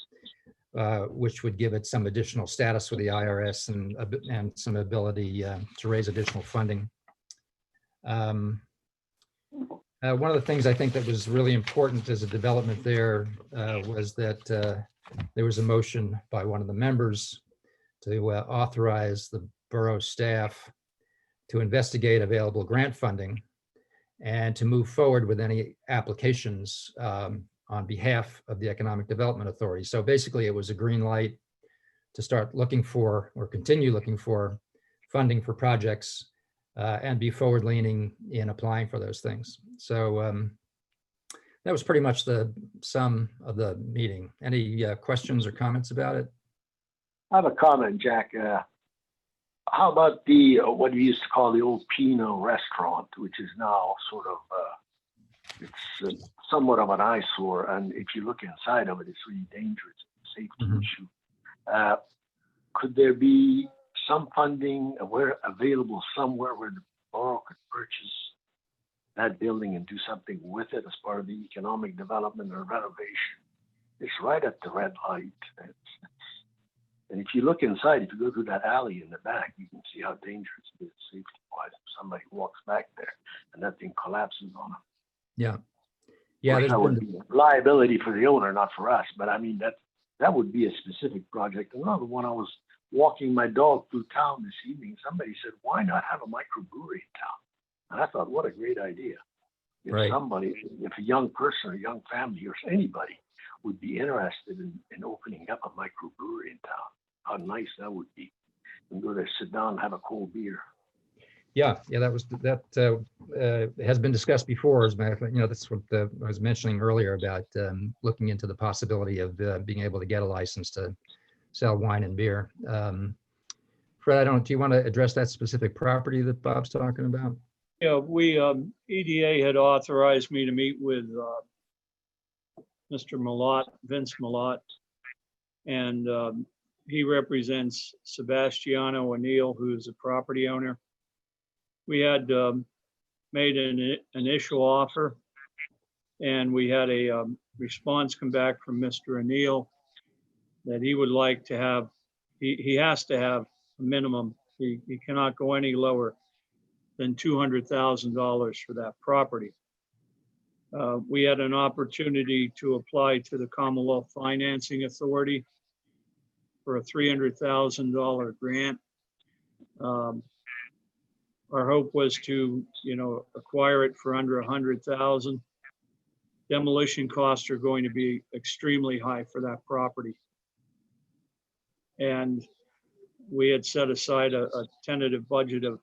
which would give it some additional status with the IRS and some ability to raise additional funding. One of the things I think that was really important as a development there was that there was a motion by one of the members to authorize the borough staff to investigate available grant funding and to move forward with any applications on behalf of the Economic Development Authority. So basically it was a green light to start looking for or continue looking for funding for projects and be forward leaning in applying for those things. So that was pretty much the sum of the meeting. Any questions or comments about it? I have a comment, Jack. How about the what we used to call the old Pino restaurant, which is now sort of it's somewhat of an eyesore, and if you look inside of it, it's really dangerous. It's a safety issue. Could there be some funding available somewhere where the borough could purchase that building and do something with it as part of the economic development or renovation? It's right at the red light. And if you look inside, if you go through that alley in the back, you can see how dangerous it is safety-wise if somebody walks back there and that thing collapses on them. Yeah. Yeah. That would be a liability for the owner, not for us. But I mean, that would be a specific project. Another one, I was walking my dog through town this evening. Somebody said, why not have a microbrewery in town? And I thought, what a great idea. If somebody, if a young person or a young family or anybody would be interested in opening up a microbrewery in town, how nice that would be. And go there, sit down, and have a cold beer. Yeah, that has been discussed before. As a matter of fact, that's what I was mentioning earlier about looking into the possibility of being able to get a license to sell wine and beer. Fred, do you want to address that specific property that Bob's talking about? Yeah, EDA had authorized me to meet with Mr. Malott, Vince Malott, and he represents Sebastiano O'Neill, who is a property owner. We had made an initial offer, and we had a response come back from Mr. O'Neill that he would like to have, he has to have a minimum. He cannot go any lower than $200,000 for that property. We had an opportunity to apply to the Commonwealth Financing Authority for a $300,000 grant. Our hope was to, acquire it for under 100,000. Demolition costs are going to be extremely high for that property. And we had set aside a tentative budget of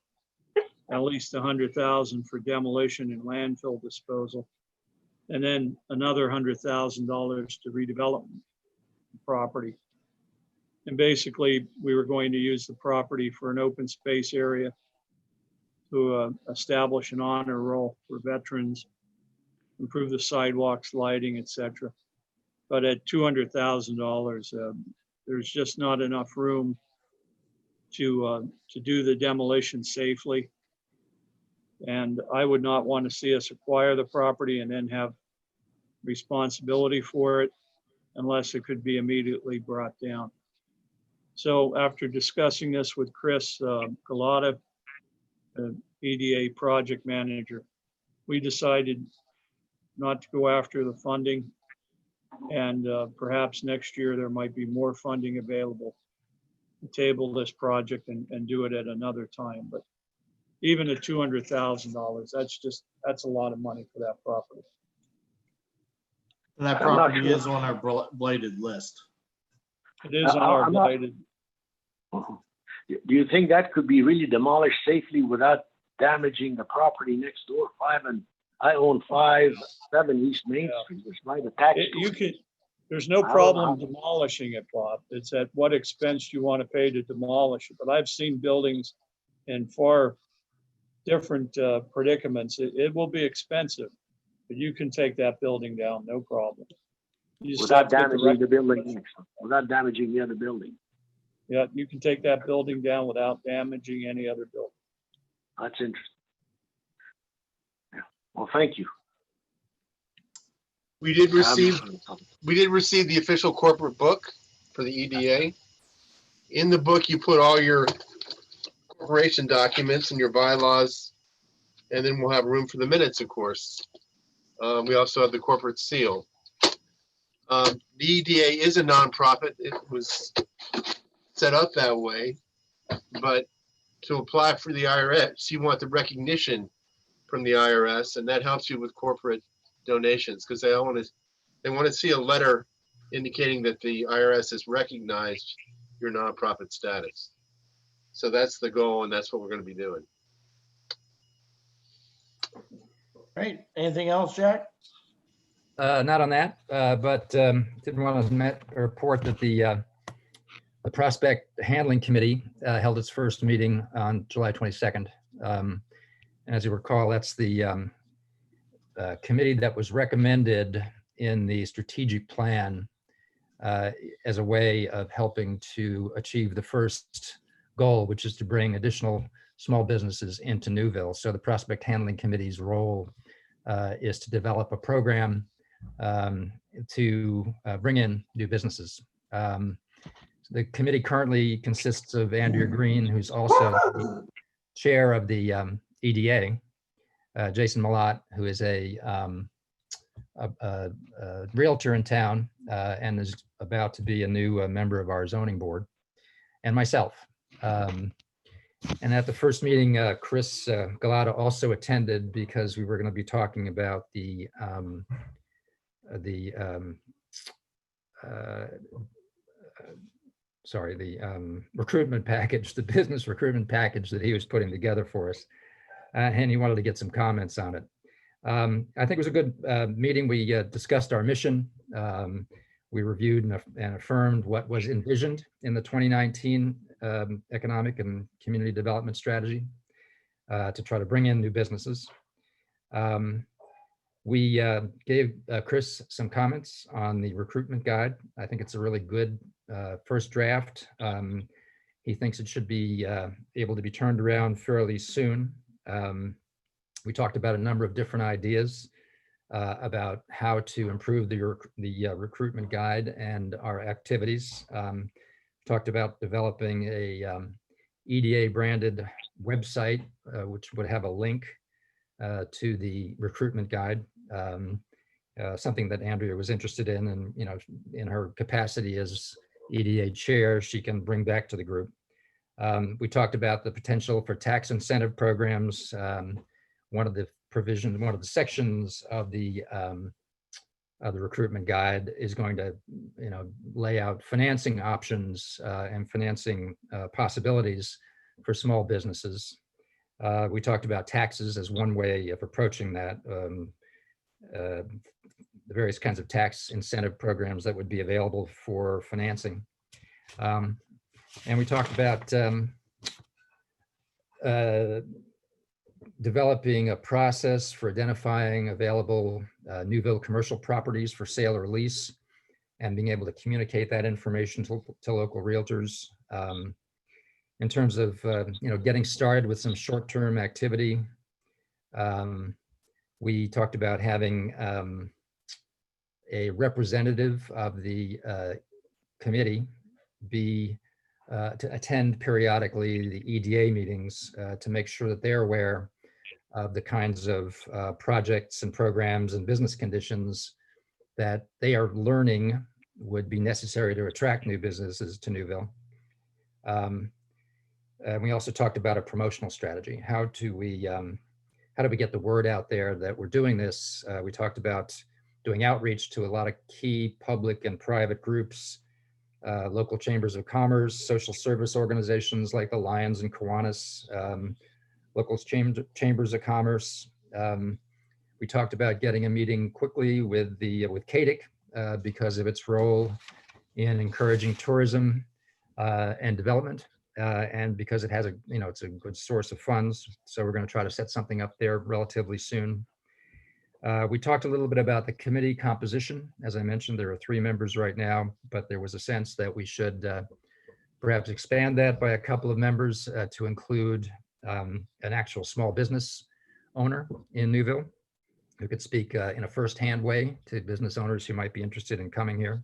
at least 100,000 for demolition and landfill disposal, and then another $100,000 to redevelop the property. And basically, we were going to use the property for an open space area to establish an honor roll for veterans, improve the sidewalks, lighting, etc. But at $200,000, there's just not enough room to do the demolition safely. And I would not want to see us acquire the property and then have responsibility for it unless it could be immediately brought down. So after discussing this with Chris Galata, the EDA project manager, we decided not to go after the funding, and perhaps next year there might be more funding available to table this project and do it at another time. But even at $200,000, that's a lot of money for that property. And that property is on our blighted list. It is on our blighted. Do you think that could be really demolished safely without damaging the property next door? I own 5-7 East Main Street. It's right attached. There's no problem demolishing it, Bob. It's at what expense you want to pay to demolish it. But I've seen buildings in far different predicaments. It will be expensive, but you can take that building down, no problem. Without damaging the building. Without damaging the other building. Yeah, you can take that building down without damaging any other building. That's interesting. Yeah. Well, thank you. We did receive the official corporate book for the EDA. In the book, you put all your corporation documents and your bylaws, and then we'll have room for the minutes, of course. We also have the corporate seal. The EDA is a nonprofit. It was set up that way, but to apply for the IRS, you want the recognition from the IRS, and that helps you with corporate donations because they want to see a letter indicating that the IRS has recognized your nonprofit status. So that's the goal, and that's what we're going to be doing. Great. Anything else, Jack? Not on that, but did want to report that the Prospect Handling Committee held its first meeting on July 22nd. And as you recall, that's the committee that was recommended in the strategic plan as a way of helping to achieve the first goal, which is to bring additional small businesses into Newville. So the Prospect Handling Committee's role is to develop a program to bring in new businesses. The committee currently consists of Andrea Green, who's also the chair of the EDA, Jason Malott, who is a realtor in town and is about to be a new member of our zoning board, and myself. And at the first meeting, Chris Galata also attended because we were going to be talking about the recruitment package, the business recruitment package that he was putting together for us. And he wanted to get some comments on it. I think it was a good meeting. We discussed our mission. We reviewed and affirmed what was envisioned in the 2019 Economic and Community Development Strategy to try to bring in new businesses. We gave Chris some comments on the recruitment guide. I think it's a really good first draft. He thinks it should be able to be turned around fairly soon. We talked about a number of different ideas about how to improve the recruitment guide and our activities. Talked about developing a EDA branded website, which would have a link to the recruitment guide, something that Andrea was interested in, and in her capacity as EDA chair, she can bring back to the group. We talked about the potential for tax incentive programs. One of the sections of the recruitment guide is going to, lay out financing options and financing possibilities for small businesses. We talked about taxes as one way of approaching that. The various kinds of tax incentive programs that would be available for financing. And we talked about developing a process for identifying available Newville commercial properties for sale or lease, and being able to communicate that information to local realtors. In terms of getting started with some short-term activity, we talked about having a representative of the committee to attend periodically the EDA meetings to make sure that they're aware of the kinds of projects and programs and business conditions that they are learning would be necessary to attract new businesses to Newville. And we also talked about a promotional strategy. How do we get the word out there that we're doing this? We talked about doing outreach to a lot of key public and private groups, local chambers of commerce, social service organizations like the Lions and Kiwanis, local chambers of commerce. We talked about getting a meeting quickly with CADIC because of its role in encouraging tourism and development, and because it has it's a good source of funds. So we're going to try to set something up there relatively soon. We talked a little bit about the committee composition. As I mentioned, there are 3 members right now, but there was a sense that we should perhaps expand that by a couple of members to include an actual small business owner in Newville who could speak in a firsthand way to business owners who might be interested in coming here.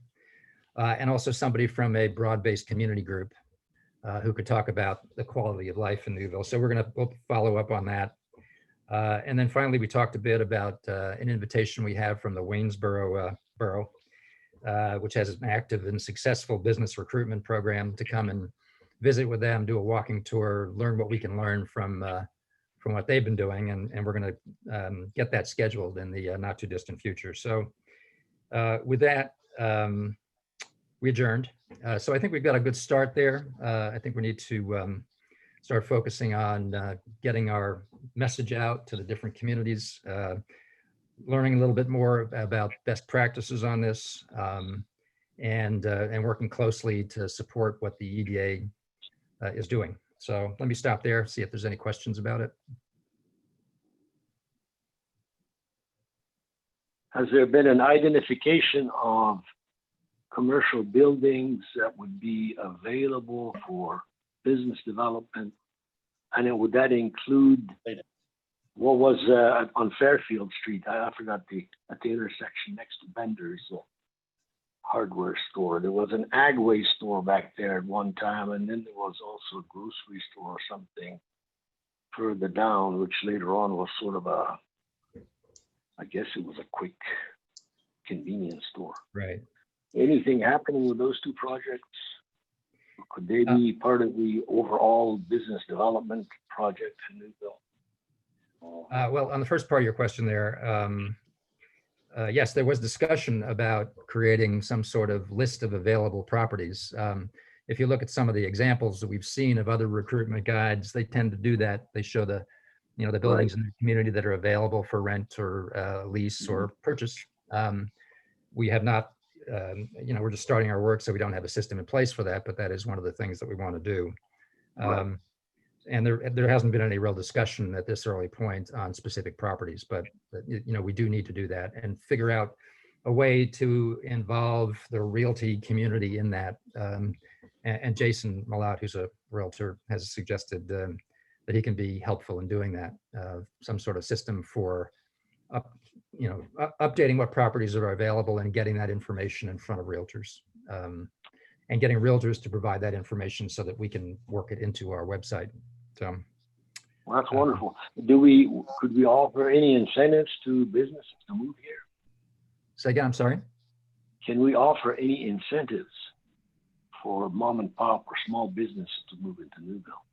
And also somebody from a broad-based community group who could talk about the quality of life in Newville. So we'll follow up on that. And then finally, we talked a bit about an invitation we have from the Waynesboro Borough, which has an active and successful business recruitment program, to come and visit with them, do a walking tour, learn what we can learn from what they've been doing. And we're going to get that scheduled in the not too distant future. So with that, we adjourned. So I think we've got a good start there. I think we need to start focusing on getting our message out to the different communities, learning a little bit more about best practices on this, and working closely to support what the EDA is doing. So let me stop there, see if there's any questions about it. Has there been an identification of commercial buildings that would be available for business development? And would that include, what was on Fairfield Street? I forgot at the intersection next to Bender's hardware store. There was an Agway store back there at one time, and then there was also a grocery store or something further down, which later on was sort of I guess it was a quick convenience store. Right. Anything happening with those two projects? Could they be part of the overall business development project in Newville? Well, on the first part of your question there, yes, there was discussion about creating some sort of list of available properties. If you look at some of the examples that we've seen of other recruitment guides, they tend to do that. They show the buildings in the community that are available for rent or lease or purchase. We have not, we're just starting our work, so we don't have a system in place for that, but that is one of the things that we want to do. And there hasn't been any real discussion at this early point on specific properties, but we do need to do that and figure out a way to involve the realty community in that. And Jason Malat, who's a realtor, has suggested that he can be helpful in doing that. Some sort of system for updating what properties are available and getting that information in front of realtors, and getting realtors to provide that information so that we can work it into our website. So, well, that's wonderful. Could we offer any incentives to businesses to move here? Say again, I'm sorry. Can we offer any incentives for mom and pop or small businesses to move into Newville?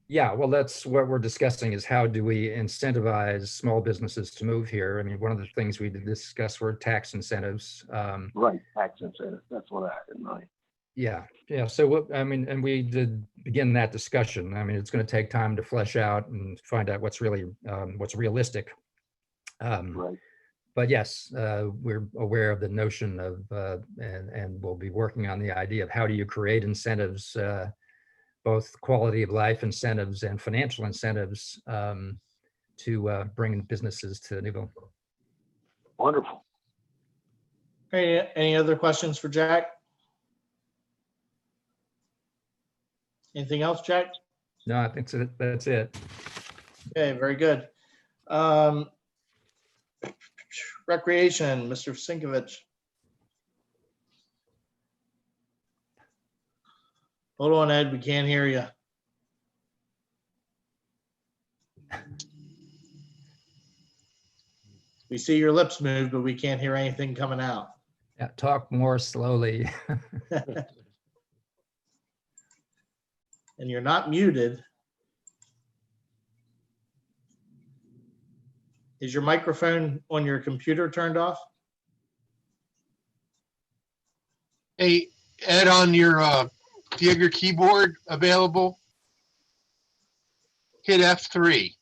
Yeah, well, that's what we're discussing, is how do we incentivize small businesses to move here? I mean, one of the things we did discuss were tax incentives. Right, tax incentives. That's what I had in mind. Yeah. So, and we did begin that discussion. I mean, it's going to take time to flesh out and find out what's really, what's realistic. Right. But yes, we're aware of the notion of, and we'll be working on the idea of how do you create incentives, both quality of life incentives and financial incentives, to bring businesses to Newville. Wonderful. Any other questions for Jack? Anything else, Jack? No, I think that's it. Okay, very good. Recreation, Mr. Sinkovich. Hold on, Ed, we can't hear you. We see your lips move, but we can't hear anything coming out. Yeah, talk more slowly. And you're not muted. Is your microphone on your computer turned off? Hey, Ed, on your, do you have your keyboard available? Hit F3.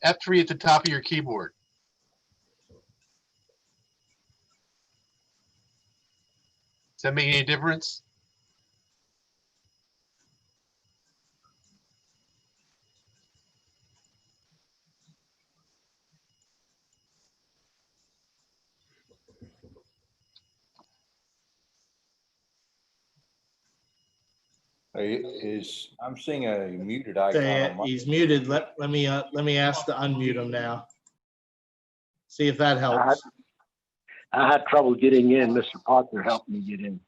F3 at the top of your keyboard. Does that make any difference? I'm seeing a muted icon. Okay, on my- he's muted. Let me ask to unmute him now. See if that helps. I had trouble getting in. Mr. Parker helped me get in.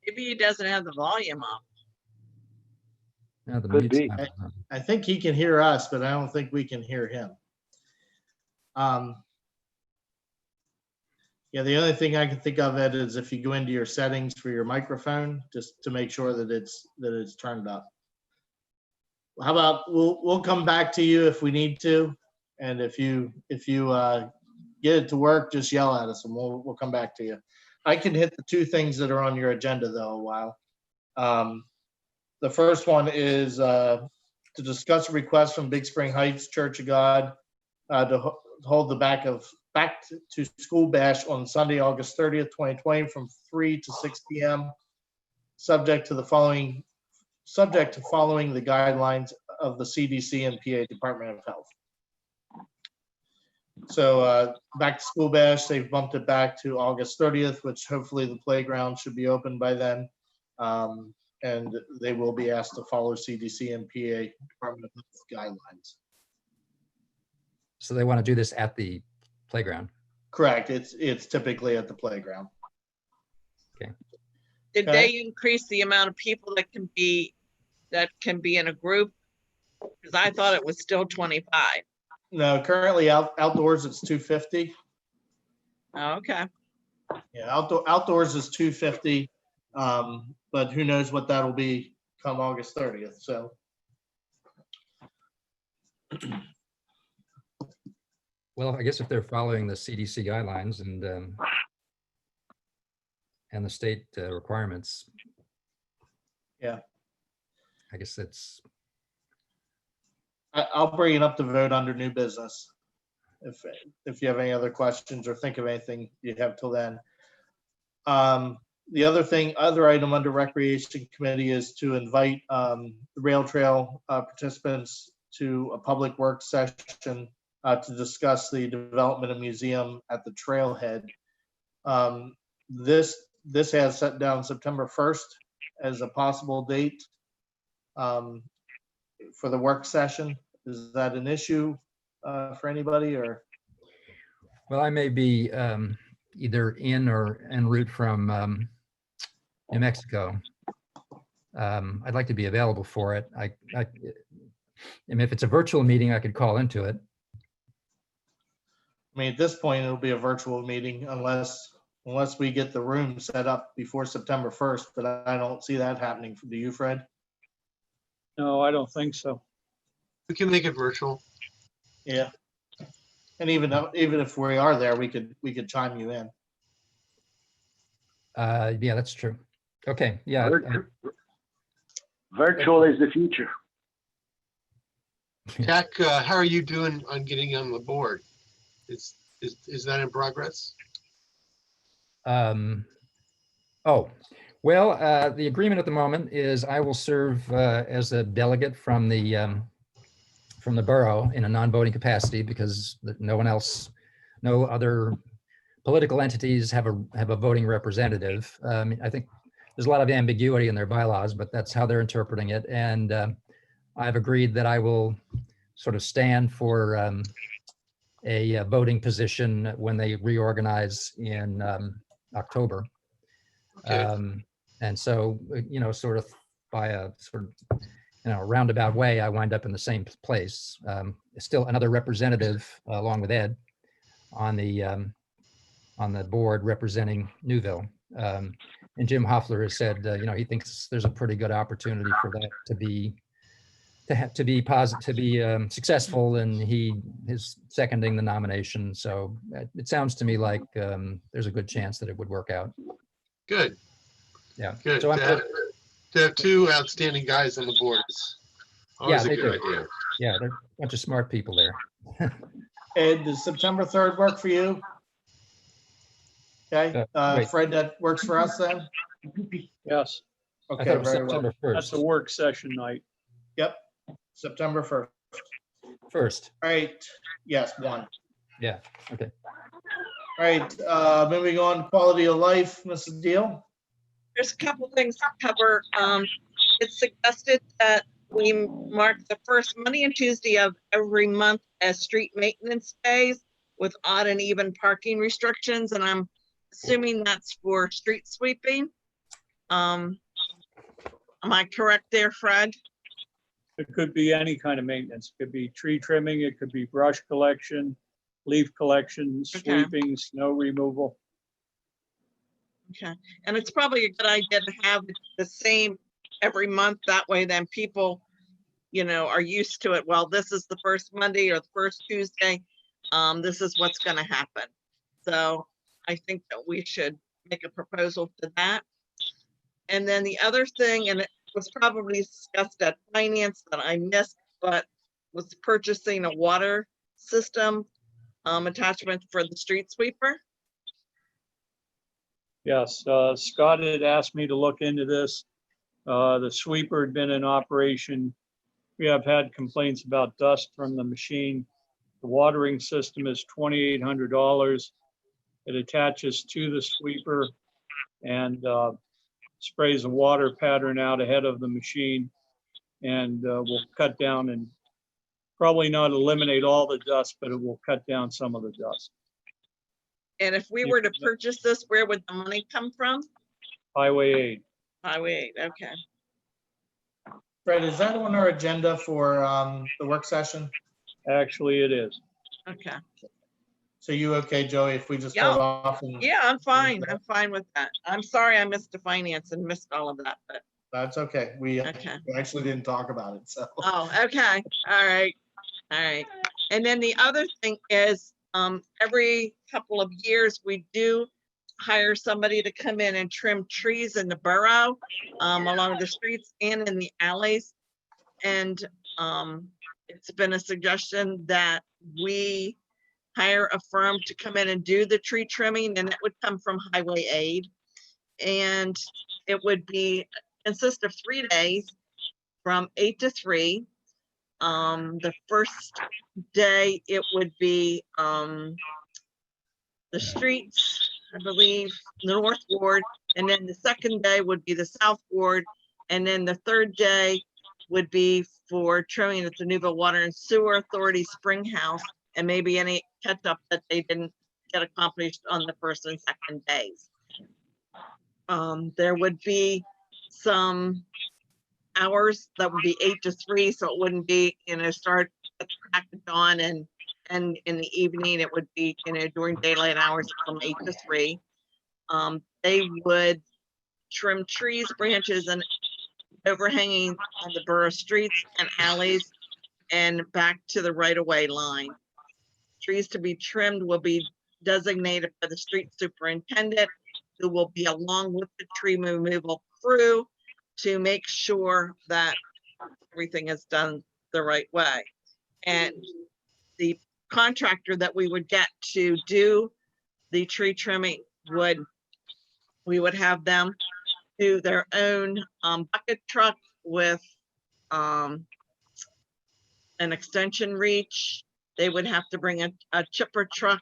Maybe he doesn't have the volume up. Now the Could mute's be. not on. I think he can hear us, but I don't think we can hear him. Yeah, the only thing I can think of, Ed, is if you go into your settings for your microphone, just to make sure that it's turned up. How about, we'll come back to you if we need to. And if you get it to work, just yell at us and we'll come back to you. I can hit the two things that are on your agenda though a while. The first one is to discuss a request from Big Spring Heights Church of God to hold the back to school bash on Sunday, August 30th, 2020 from 3 to 6 p.m. subject to following the guidelines of the CDC and PA Department of Health. So back to school bash, they've bumped it back to August 30th, which hopefully the playground should be open by then. And they will be asked to follow CDC and PA Department of Health guidelines. So they want to do this at the playground. Correct. It's typically at the playground. Did Okay. they increase the amount of people that can be in a group? Because I thought it was still 25. No, currently outdoors it's 250. Oh, okay. Yeah, outdoors is 250. But who knows what that'll be come August 30th. So Well, I guess if they're following the CDC guidelines and the state requirements. Yeah. I guess it's, I'll bring it up to vote under new business. If you have any other questions or think of anything you have till then. The other item under Recreation Committee is to invite the rail trail participants to a public work session to discuss the development of museum at the trailhead. This has set down September 1st as a possible date for the work session. Is that an issue for anybody or? well, I may be either in or en route from New Mexico. I'd like to be available for it. I mean, if it's a virtual meeting, I could call into it. I mean, at this point, it'll be a virtual meeting unless we get the room set up before September 1st, but I don't see that happening. Do you, Fred? No, I don't think so. We can make it virtual. Yeah. And even if we are there, we could chime you in. Yeah, that's true. Okay, yeah. Virtual is the future. Jack, how are you doing on getting on the board? Is that in progress? Oh, well, the agreement at the moment is I will serve as a delegate from the borough in a non-voting capacity because no other political entities have a voting representative. I think there's a lot of ambiguity in their bylaws, but that's how they're interpreting it. And I've agreed that I will sort of stand for a voting position when they reorganize in October. Okay. And so, sort of by a roundabout way, I wind up in the same place. Still another representative along with Ed on the board representing Newville. And Jim Hoffler has said, he thinks there's a pretty good opportunity for that to be successful, and he is seconding the nomination. So it sounds to me like there's a good chance that it would work out. Good. Yeah. Good. So To have two outstanding guys on the board is always a they good do. idea. Yeah, there are a bunch of smart people there. Ed, does September 3rd work for you? Okay, Wait. Fred, that works for us then? Yes, I thought Okay, it was very well. September that's 1st. a work session night. Yep, September 1st. First, All right, yes, one. yeah, okay. All right, moving on, quality of life, Mrs. Deal. There's a couple things to cover. It's suggested that we mark the first Monday and Tuesday of every month as street maintenance days with odd and even parking restrictions, and I'm assuming that's for street sweeping. Am I correct there, Fred? It could be any kind of maintenance. It could be tree trimming, it could be brush collection, leaf collection, Okay. sweeping, snow removal. Okay, and it's probably a good idea to have it the same every month. That way then people, you know, are used to it. Well, this is the first Monday or the first Tuesday. This is what's gonna happen. So I think that we should make a proposal to that. And then the other thing, and it was probably discussed at finance that I missed, but was purchasing a water system attachment for the street sweeper. Yes, Scott had asked me to look into this. The sweeper had been in operation. We have had complaints about dust from the machine. The watering system is $2,800. It attaches to the sweeper and sprays a water pattern out ahead of the machine, and will cut down and probably not eliminate all the dust, but it will cut down some of the dust. And if we were to purchase this, where would the money come from? Highway aid. Highway aid, okay. Fred, is that on our agenda for the work session? Actually, it is. Okay. So you okay, Joey, if we just Yeah. hold off and Yeah, I'm fine. I'm fine with that. I'm sorry I missed the finance and missed all of that, but that's okay. We okay. actually didn't talk about it, so. Oh, okay. All right. All right. And then the other thing is, every couple of years, we do hire somebody to come in and trim trees in the borough, along the streets and in the alleys. And it's been a suggestion that we hire a firm to come in and do the tree trimming, and it would come from highway aid. And it would consist of 3 days from 8 to 3. The first day it would be the streets, I believe, the North Ward, and then the second day would be the South Ward, and then the third day would be for trimming at the Newville Water and Sewer Authority Springhouse, and maybe any catch up that they didn't get accomplished on the first and second days. There would be some hours that would be 8 to 3, so it wouldn't be, start at the crack of dawn and in the evening. It would be, during daylight hours from 8 to 3. They would trim trees, branches, and overhanging on the borough streets and alleys and back to the right-of-way line. Trees to be trimmed will be designated by the street superintendent, who will be along with the tree removal crew to make sure that everything is done the right way. And the contractor that we would get to do the tree trimming we would have them do their own bucket truck with an extension reach. They would have to bring a chipper truck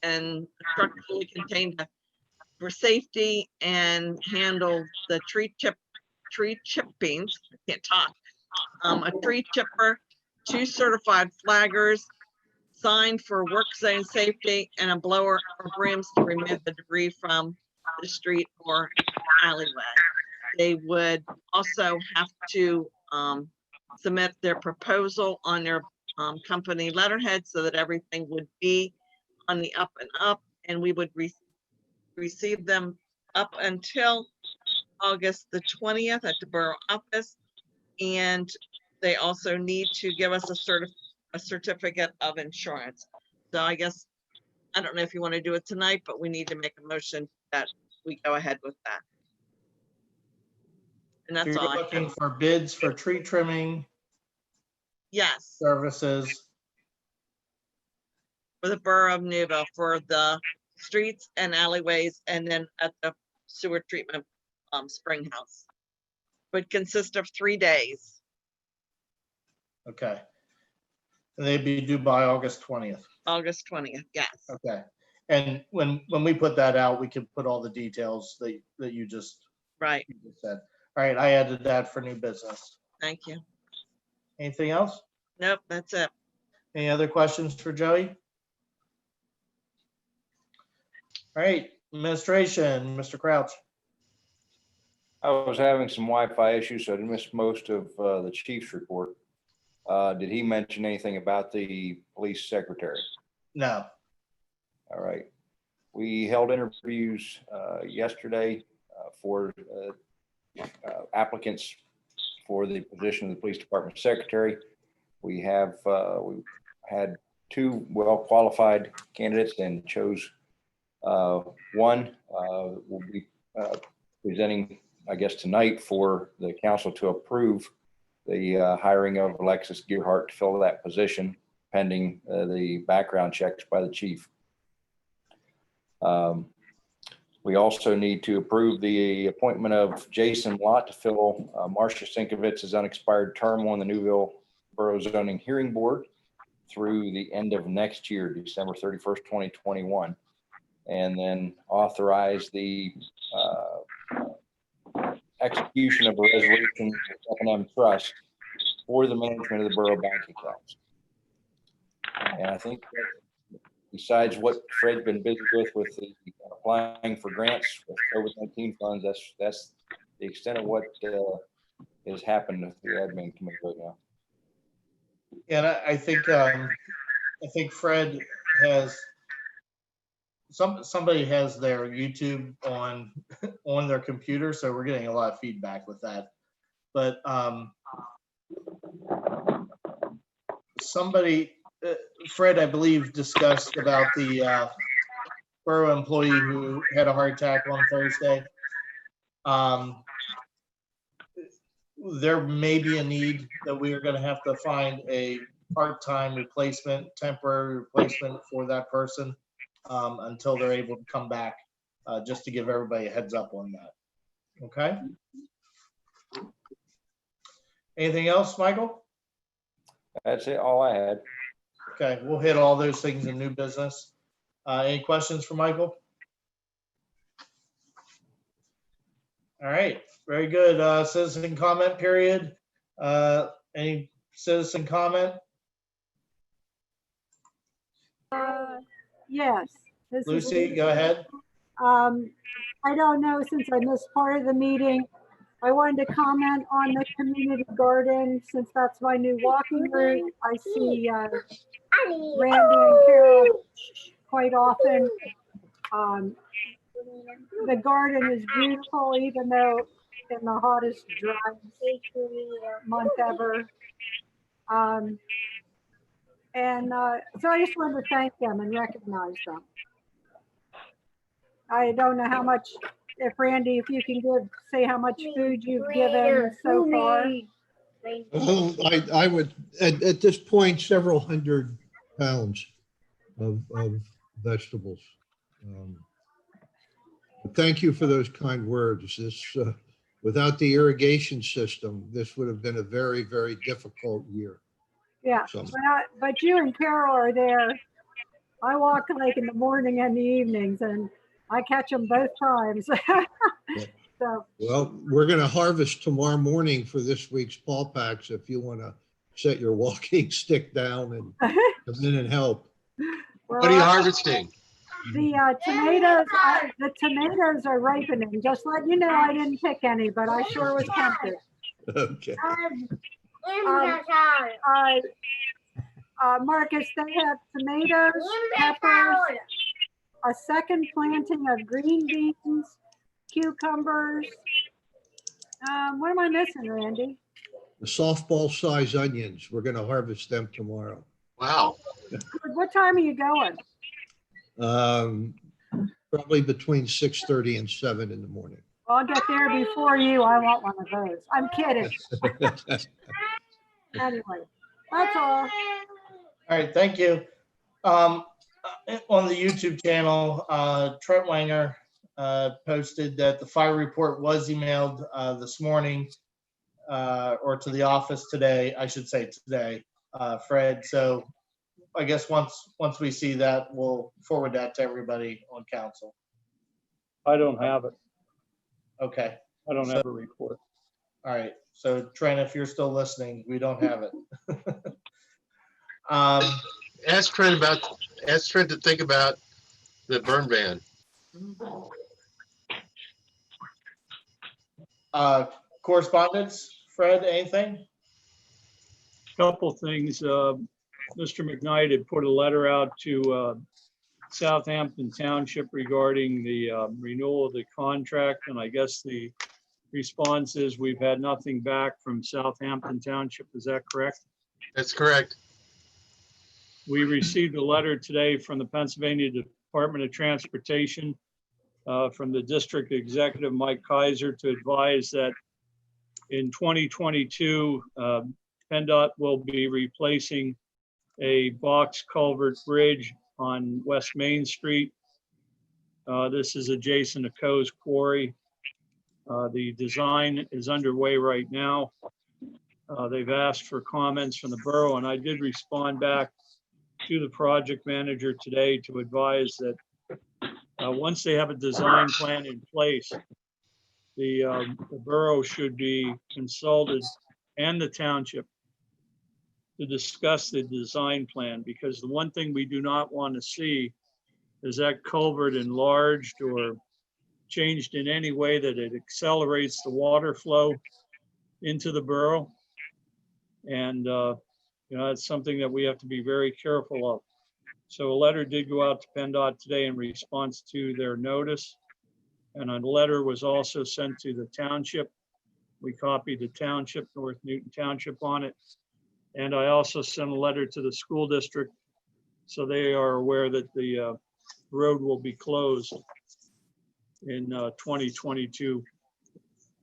and a truck fully contained for safety and handle the tree chippings. I can't talk. A tree chipper, 2 certified flaggers, sign for work zone safety, and a blower or brooms to remove the debris from the street or alleyway. They would also have to submit their proposal on their company letterhead so that everything would be on the up and up, and we would receive them up until August the 20th at the borough office. And they also need to give us a certificate of insurance. So I guess, I don't know if you want to do it tonight, but we need to make a motion that we go ahead with that. And So that's you're all. looking for bids for tree trimming Yes, services. for the borough of Newville, for the streets and alleyways, and then at the sewer treatment spring house. Would consist of 3 days. Okay. And they'd be due by August 20th. August 20th, yes. Okay. And when we put that out, we can put all the details that you just Right. you just said. All right, I added that for new business. Thank you. Anything else? Nope, that's it. Any other questions for Joey? All right, administration, Mr. Crouch. I was having some Wi-Fi issues, so I missed most of the chief's report. Did he mention anything about the police secretary? No. All right. We held interviews yesterday for applicants for the position of the police department secretary. We had 2 well-qualified candidates and chose one. We'll be presenting, I guess, tonight for the council to approve the hiring of Alexis Gearhart to fill that position pending the background checks by the chief. We also need to approve the appointment of Jason Lott to fill Marcia Sinkovitz's unexpired term on the Newville Borough Zoning Hearing Board through the end of next year, December 31st, 2021. And then authorize the execution of a resolution with F&M Trust for the management of the borough bank accounts. And I think that besides what Fred's been busy with the applying for grants with COVID-19 funds, that's the extent of what has happened with the admin committee right now. And I think Fred has somebody has their YouTube on their computer, so we're getting a lot of feedback with that. But somebody, Fred, I believe, discussed about the borough employee who had a heart attack on Thursday. There may be a need that we are going to have to find a part-time replacement, temporary replacement for that person until they're able to come back, just to give everybody a heads up on that. Okay? Anything else, Michael? That's it, all I had. Okay, we'll hit all those things in new business. Any questions for Michael? All right, very good. Citizen comment period. Any citizen comment? Yes. This is Lucy, go ahead. I don't know, since I missed part of the meeting, I wanted to comment on the community garden, since that's my new walking route. I see Randy and Carol quite often. The garden is beautiful, even though in the hottest, driest month ever. So I just wanted to thank them and recognize them. I don't know how much, if Randy, if you can say how much food you've given so far. I would, at this point, several hundred pounds of vegetables. Thank you for those kind words. This, without the irrigation system, this would have been a very, very difficult year. Yeah, So, but you and Carol are there. I walk like in the morning and the evenings, and I catch them both times. So, well, we're going to harvest tomorrow morning for this week's paw packs if you want to set your walking stick down and come in and help. well, What are you harvesting? the tomatoes are ripening. Just letting you know, I didn't pick any, but I sure was tempted. Okay. Marcus, they have tomatoes, peppers, a second planting of green beans, cucumbers. What am I missing, Randy? The softball size onions, we're going to harvest them tomorrow. Wow. What time are you going? Probably between 6:30 and 7 in the morning. I'll get there before you. I want one of those. I'm kidding. Anyway, that's all. All right, thank you. On the YouTube channel, Trent Wanger posted that the fire report was emailed this morning, or to the office today, I should say today, Fred. So I guess once we see that, we'll forward that to everybody on council. I don't have it. Okay, I don't have a report. All right, so Trent, if you're still listening, we don't have it. Ask Trent to think about the burn ban. Correspondence, Fred, anything? Couple things. Mr. McKnight had put a letter out to Southampton Township regarding the renewal of the contract, and I guess the response is we've had nothing back from Southampton Township. Is that correct? That's correct. We received a letter today from the Pennsylvania Department of Transportation from the district executive, Mike Kaiser, to advise that in 2022, PennDOT will be replacing a box culvert bridge on West Main Street. This is adjacent to Coe's Quarry. The design is underway right now. They've asked for comments from the borough, and I did respond back to the project manager today to advise that once they have a design plan in place, the borough should be consulted and the township to discuss the design plan, because the one thing we do not want to see is that culvert enlarged or changed in any way that it accelerates the water flow into the borough. And, it's something that we have to be very careful of. So a letter did go out to PennDOT today in response to their notice. And a letter was also sent to the township. We copied the township, North Newton Township, on it. And I also sent a letter to the school district, so they are aware that the road will be closed in 2022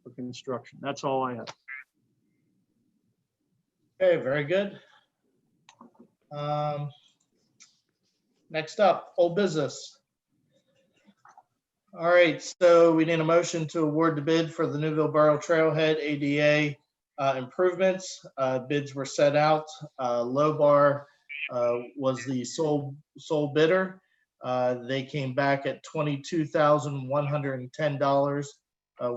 for construction. That's all I have. Okay, very good. Next up, old business. All right, so we need a motion to award the bid for the Newville Borough Trailhead ADA improvements. Bids were set out. Low Bar was the sole bidder. They came back at $22,110,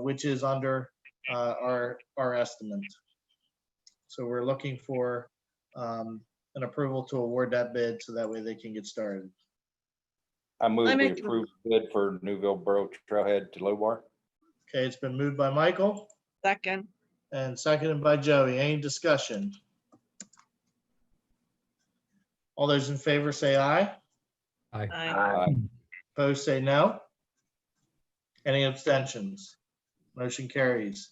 which is under our estimate. So we're looking for an approval to award that bid so that way they can get started. I move I we make- approve the bid for Newville Borough Trailhead to Lobar. Okay, it's been moved by Michael Second. and seconded by Joey. Any discussion? All those in favor say aye. Aye. Aye. Opposed say no. Any abstentions? Motion carries.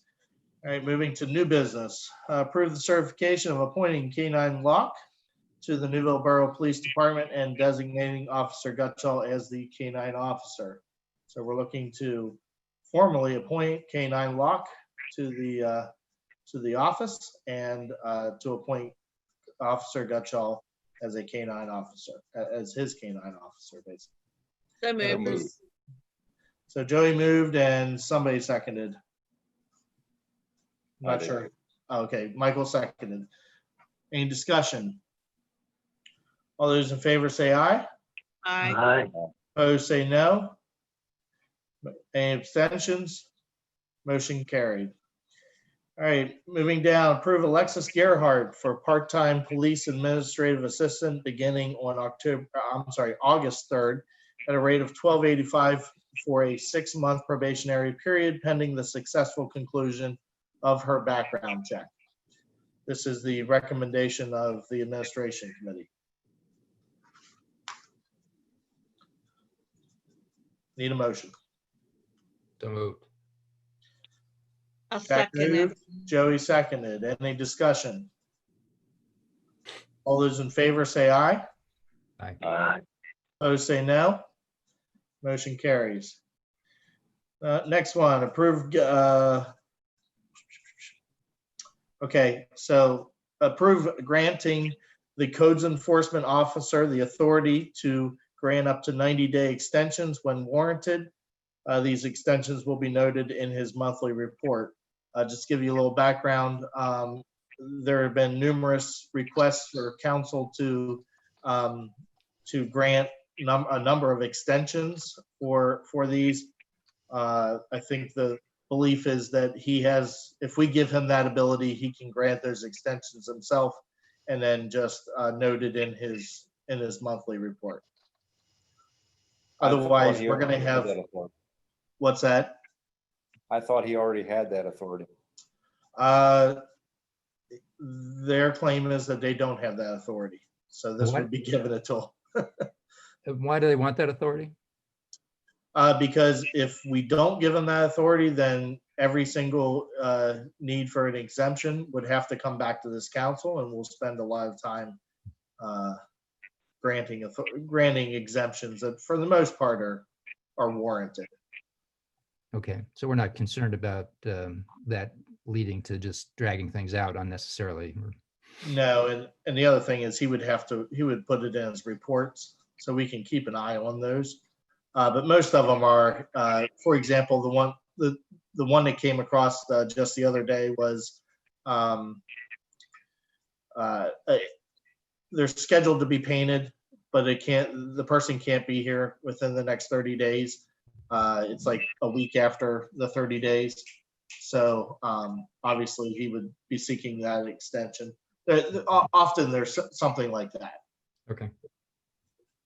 All right, moving to new business. Approve the certification of appointing K-9 Lock to the Newville Borough Police Department and designating Officer Gutschall as the K-9 officer. So we're looking to formally appoint K-9 Lock to the office and to appoint Officer Gutschall as a K-9 officer, as his K-9 officer, basically. So So moved. moved. So Joey moved and somebody seconded. I Not did. sure. Okay, Michael seconded. Any discussion? All those in favor say aye. Aye. Opposed say no. Any abstentions? Motion carried. All right, moving down, approve Alexis Gerhardt for part-time police administrative assistant beginning on August 3rd at a rate of $12.85 for a 6-month probationary period pending the successful conclusion of her background check. This is the recommendation of the administration committee. Need a motion. So moved. I'll Jack second it. moved, Joey seconded. Any discussion? All those in favor say aye. Aye. Opposed say no. Motion carries. Next one, approve. Okay, so approve granting the codes enforcement officer the authority to grant up to 90-day extensions when warranted. These extensions will be noted in his monthly report. Just to give you a little background, there have been numerous requests for council to grant a number of extensions for these. I think the belief is that he has, if we give him that ability, he can grant those extensions himself and then just note it in his monthly report. I thought Otherwise, he we're going to already had have, that authority. what's that? I thought he already had that authority. Their claim is that they don't have that authority. So this What? would be given a tool. Why do they want that authority? Because if we don't give them that authority, then every single need for an exemption would have to come back to this council, and we'll spend a lot of time granting exemptions that for the most part are warranted. Okay, so we're not concerned about that leading to just dragging things out unnecessarily. No, and the other thing is he would put it in his reports, so we can keep an eye on those. But most of them are, for example, the one that came across just the other day was they're scheduled to be painted, but the person can't be here within the next 30 days. It's like a week after the 30 days. So obviously he would be seeking that extension. Often there's something like that. Okay.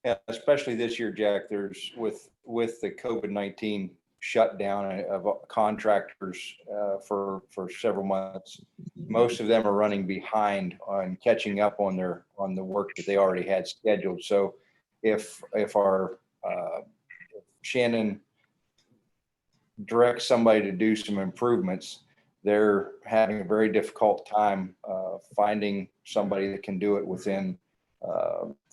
Yeah, especially this year, Jack, there's with the COVID-19 shutdown of contractors for several months. Most of them are running behind on catching up on the work that they already had scheduled. So if Shannon directs somebody to do some improvements, they're having a very difficult time finding somebody that can do it within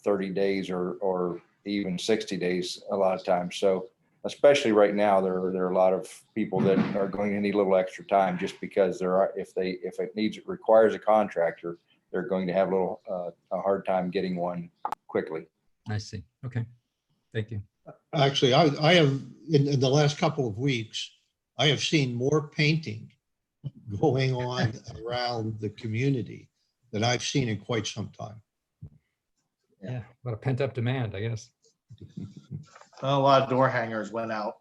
30 days or even 60 days a lot of times. So especially right now, there are a lot of people that are going to need a little extra time just because if it requires a contractor, they're going to have a hard time getting one quickly. I see. Okay. Thank you. Actually, I have, in the last couple of weeks, I have seen more painting going on around the community than I've seen in quite some time. Yeah, a lot of pent up demand, I guess. A lot of door hangers went out.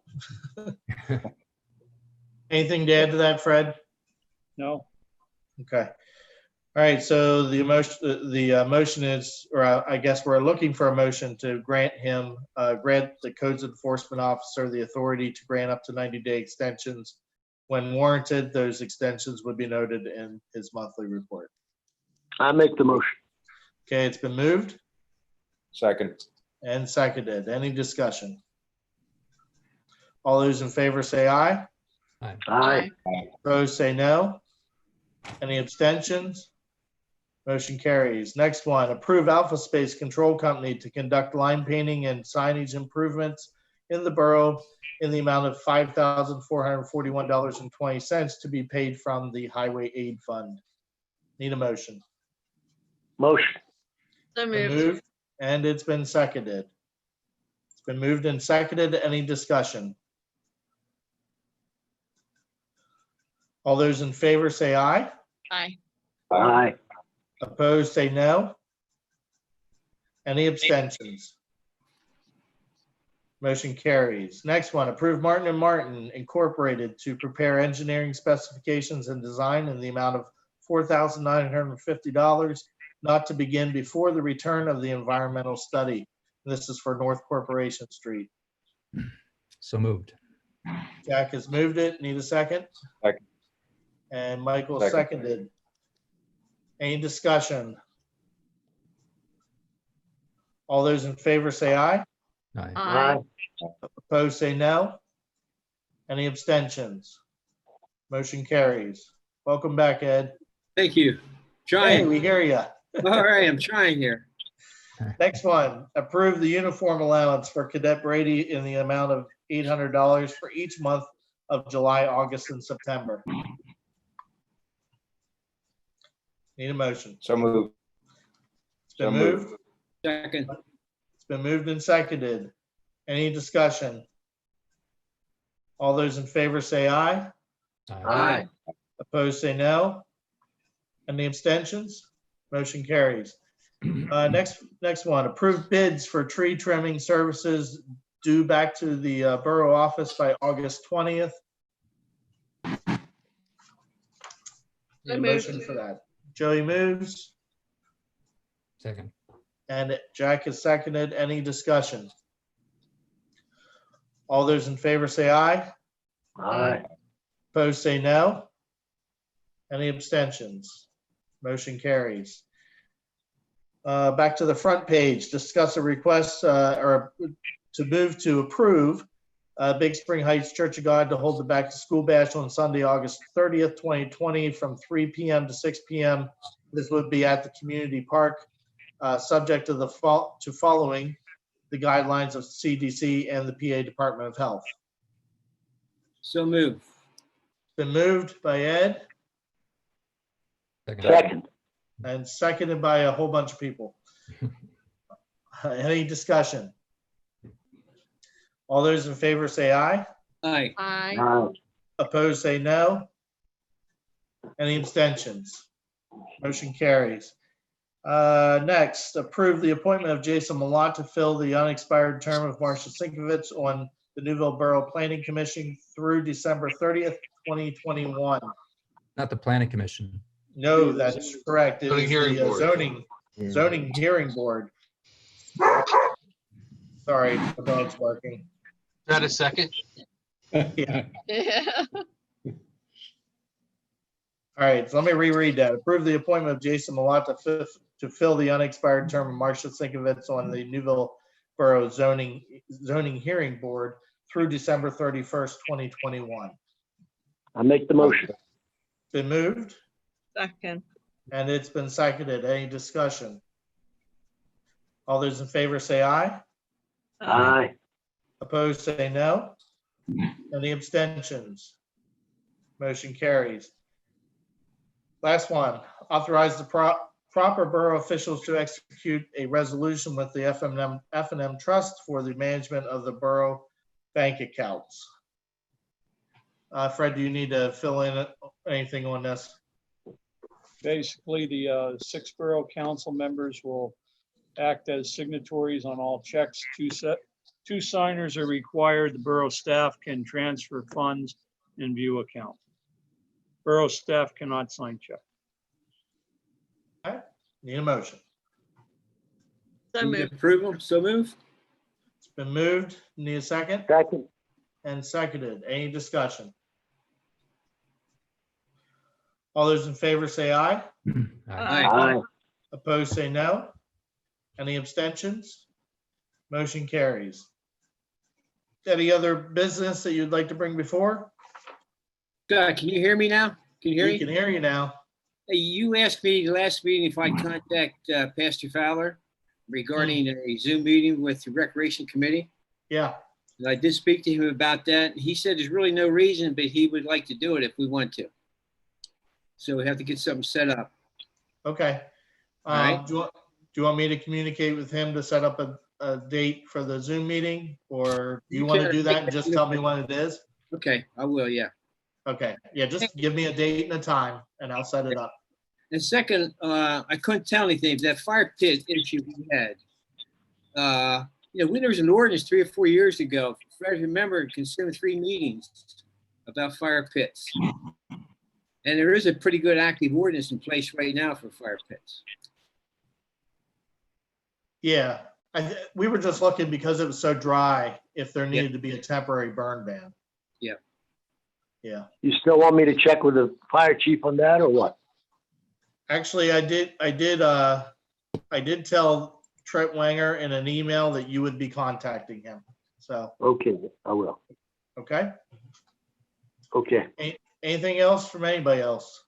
Anything to add to that, Fred? No, Okay. All right, so the motion is, or I guess we're looking for a motion to grant the codes enforcement officer the authority to grant up to 90-day extensions. When warranted, those extensions would be noted in his monthly report. I make the motion. Okay, it's been moved Second. and seconded. Any discussion? All those in favor say aye. Aye. Opposed, say no. Any abstentions? Motion carries. Next one, approve Alpha Space Control Company to conduct line painting and signage improvements in the borough in the amount of $5,441.20 to be paid from the Highway Aid Fund. Need a motion? Motion. So Been moved. moved, and it's been seconded. It's been moved and seconded. Any discussion? All those in favor say aye. Aye. Aye. Opposed, say no. Any abstentions? Motion carries. Next one, approve Martin & Martin Incorporated to prepare engineering specifications and design in the amount of $4,950, not to begin before the return of the environmental study. This is for North Corporation Street. So moved. Jack has moved it. Need a second? Second. And Michael Second. seconded. Any discussion? All those in favor say aye. Aye. Aye. Opposed, say no. Any abstentions? Motion carries. Welcome back, Ed. Thank you. Hey, Trying. we hear you. All right, I'm trying here. Next one, approve the uniform allowance for Cadet Brady in the amount of $800 for each month of July, August, and September. Need a motion. So moved. It's been So moved. moved. Second. It's been moved and seconded. Any discussion? All those in favor say aye. Aye. Opposed, say no. Any abstentions? Motion carries. Next one, approve bids for tree trimming services due back to the borough office by August 20th. Need a So moved. motion for that. Joey moves Second. and Jack is seconded. Any discussion? All those in favor say aye. Aye. Opposed, say no. Any abstentions? Motion carries. Back to the front page, discuss a request or to move to approve Big Spring Heights Church of God to hold the back to school bash on Sunday, August 30th, 2020 from 3 p.m. to 6 p.m. This would be at the community park, subject to following the guidelines of CDC and the PA Department of Health. So moved. Been moved by Ed Second. Second. and seconded by a whole bunch of people. Any discussion? All those in favor say aye. Aye. Aye. Aye. Opposed, say no. Any abstentions? Motion carries. Next, approve the appointment of Jason Millat to fill the unexpired term of Marcia Sinkovich on the Newville Borough Planning Commission through December 30th, 2021. Not the planning commission. No, that's correct. It Zoning is hearing the board. zoning hearing board. Sorry, the dog's barking. Is that a second? Yeah. All right, so let me reread that. Approve the appointment of Jason Millat to fill the unexpired term of Marcia Sinkovich on the Newville Borough Zoning Hearing Board through December 31st, 2021. I make the motion. Been moved Second. and it's been seconded. Any discussion? All those in favor say aye. Aye. Opposed, say no. Any abstentions? Motion carries. Last one, authorize the proper borough officials to execute a resolution with the F&M Trust for the management of the borough bank accounts. Fred, do you need to fill in anything on this? Basically, the 6 borough council members will act as signatories on all checks. Two signers are required. The borough staff can transfer funds and view account. Borough staff cannot sign check. Need a motion. So Need moved. approval? So moved. It's been moved. Need a second? Second. And seconded. Any discussion? All those in favor say aye. Aye. Aye. Opposed, say no. Any abstentions? Motion carries. Any other business that you'd like to bring before? God, can you hear me now? Can you hear We me? can hear you now. Hey, you asked me the last meeting if I contact Pastor Fowler regarding a Zoom meeting with the Recreation Committee. Yeah, And I did speak to him about that. He said there's really no reason, but he would like to do it if we want to. So we have to get something set up. okay. All right. Do you want me to communicate with him to set up a date for the Zoom meeting? Or do you want to do that and just tell me when it is? Okay, I will, yeah. Okay, yeah, just give me a date and a time and I'll set it up. And second, I couldn't tell anything, that fire pit issue we had. There was an ordinance 3 or 4 years ago, if I remember, considering 3 meetings about fire pits. And there is a pretty good active ordinance in place right now for fire pits. Yeah, we were just looking because it was so dry, if there needed to be a temporary burn ban. Yeah. Yeah. You still want me to check with the fire chief on that or what? Actually, I did tell Trent Wanger in an email that you would be contacting him. So, Okay, I will. okay. Okay. Anything else from anybody else?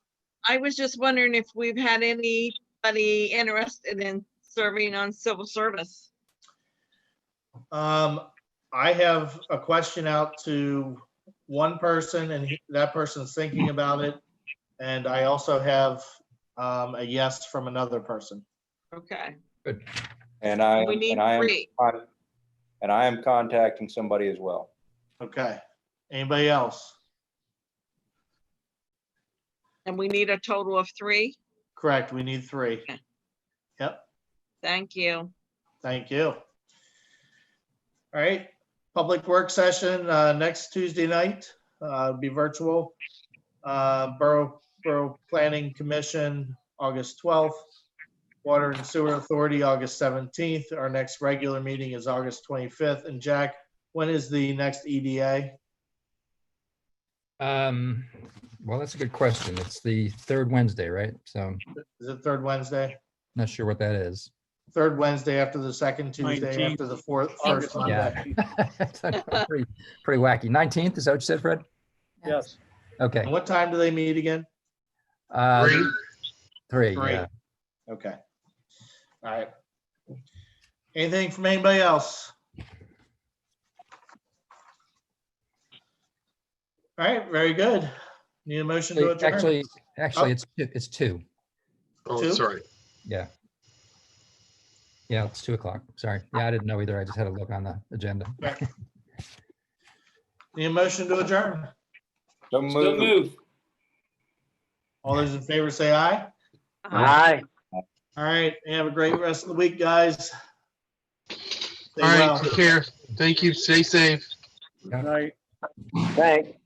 I was just wondering if we've had anybody interested in serving on civil service. I have a question out to one person and that person's thinking about it. And I also have a yes from another person. Okay. Good. And I We need am 3. and I am contacting somebody as well. Okay. Anybody else? And we need a total of 3. Correct. We need 3. Okay. Yep. Thank you. Thank you. All right. Public work session next Tuesday night, be virtual. Borough Borough Planning Commission, August 12th. Water and Sewer Authority, August 17th. Our next regular meeting is August 25th. And Jack, when is the next EDA? Well, that's a good question. It's the third Wednesday, right? So Is it third Wednesday? not sure what that is. Third Wednesday after the second Tuesday 19th. after the first Monday. It's pretty wacky. 19th, is that what you said, Fred? Yes. Okay. And what time do they meet again? Three. Three, Three. yeah. Okay. All right. Anything from anybody else? All right, very good. Need a motion to adjourn? Actually, Oh. it's two. Oh, Two? sorry. Yeah. Yeah, it's 2:00. Sorry. Yeah, I didn't know either. I just had a look on the agenda. Need a motion to adjourn? So move. All those in favor say aye. Aye. All right, have a great rest of the week, guys. Stay All right, well. take care. Thank you. Stay safe. Night. Thanks.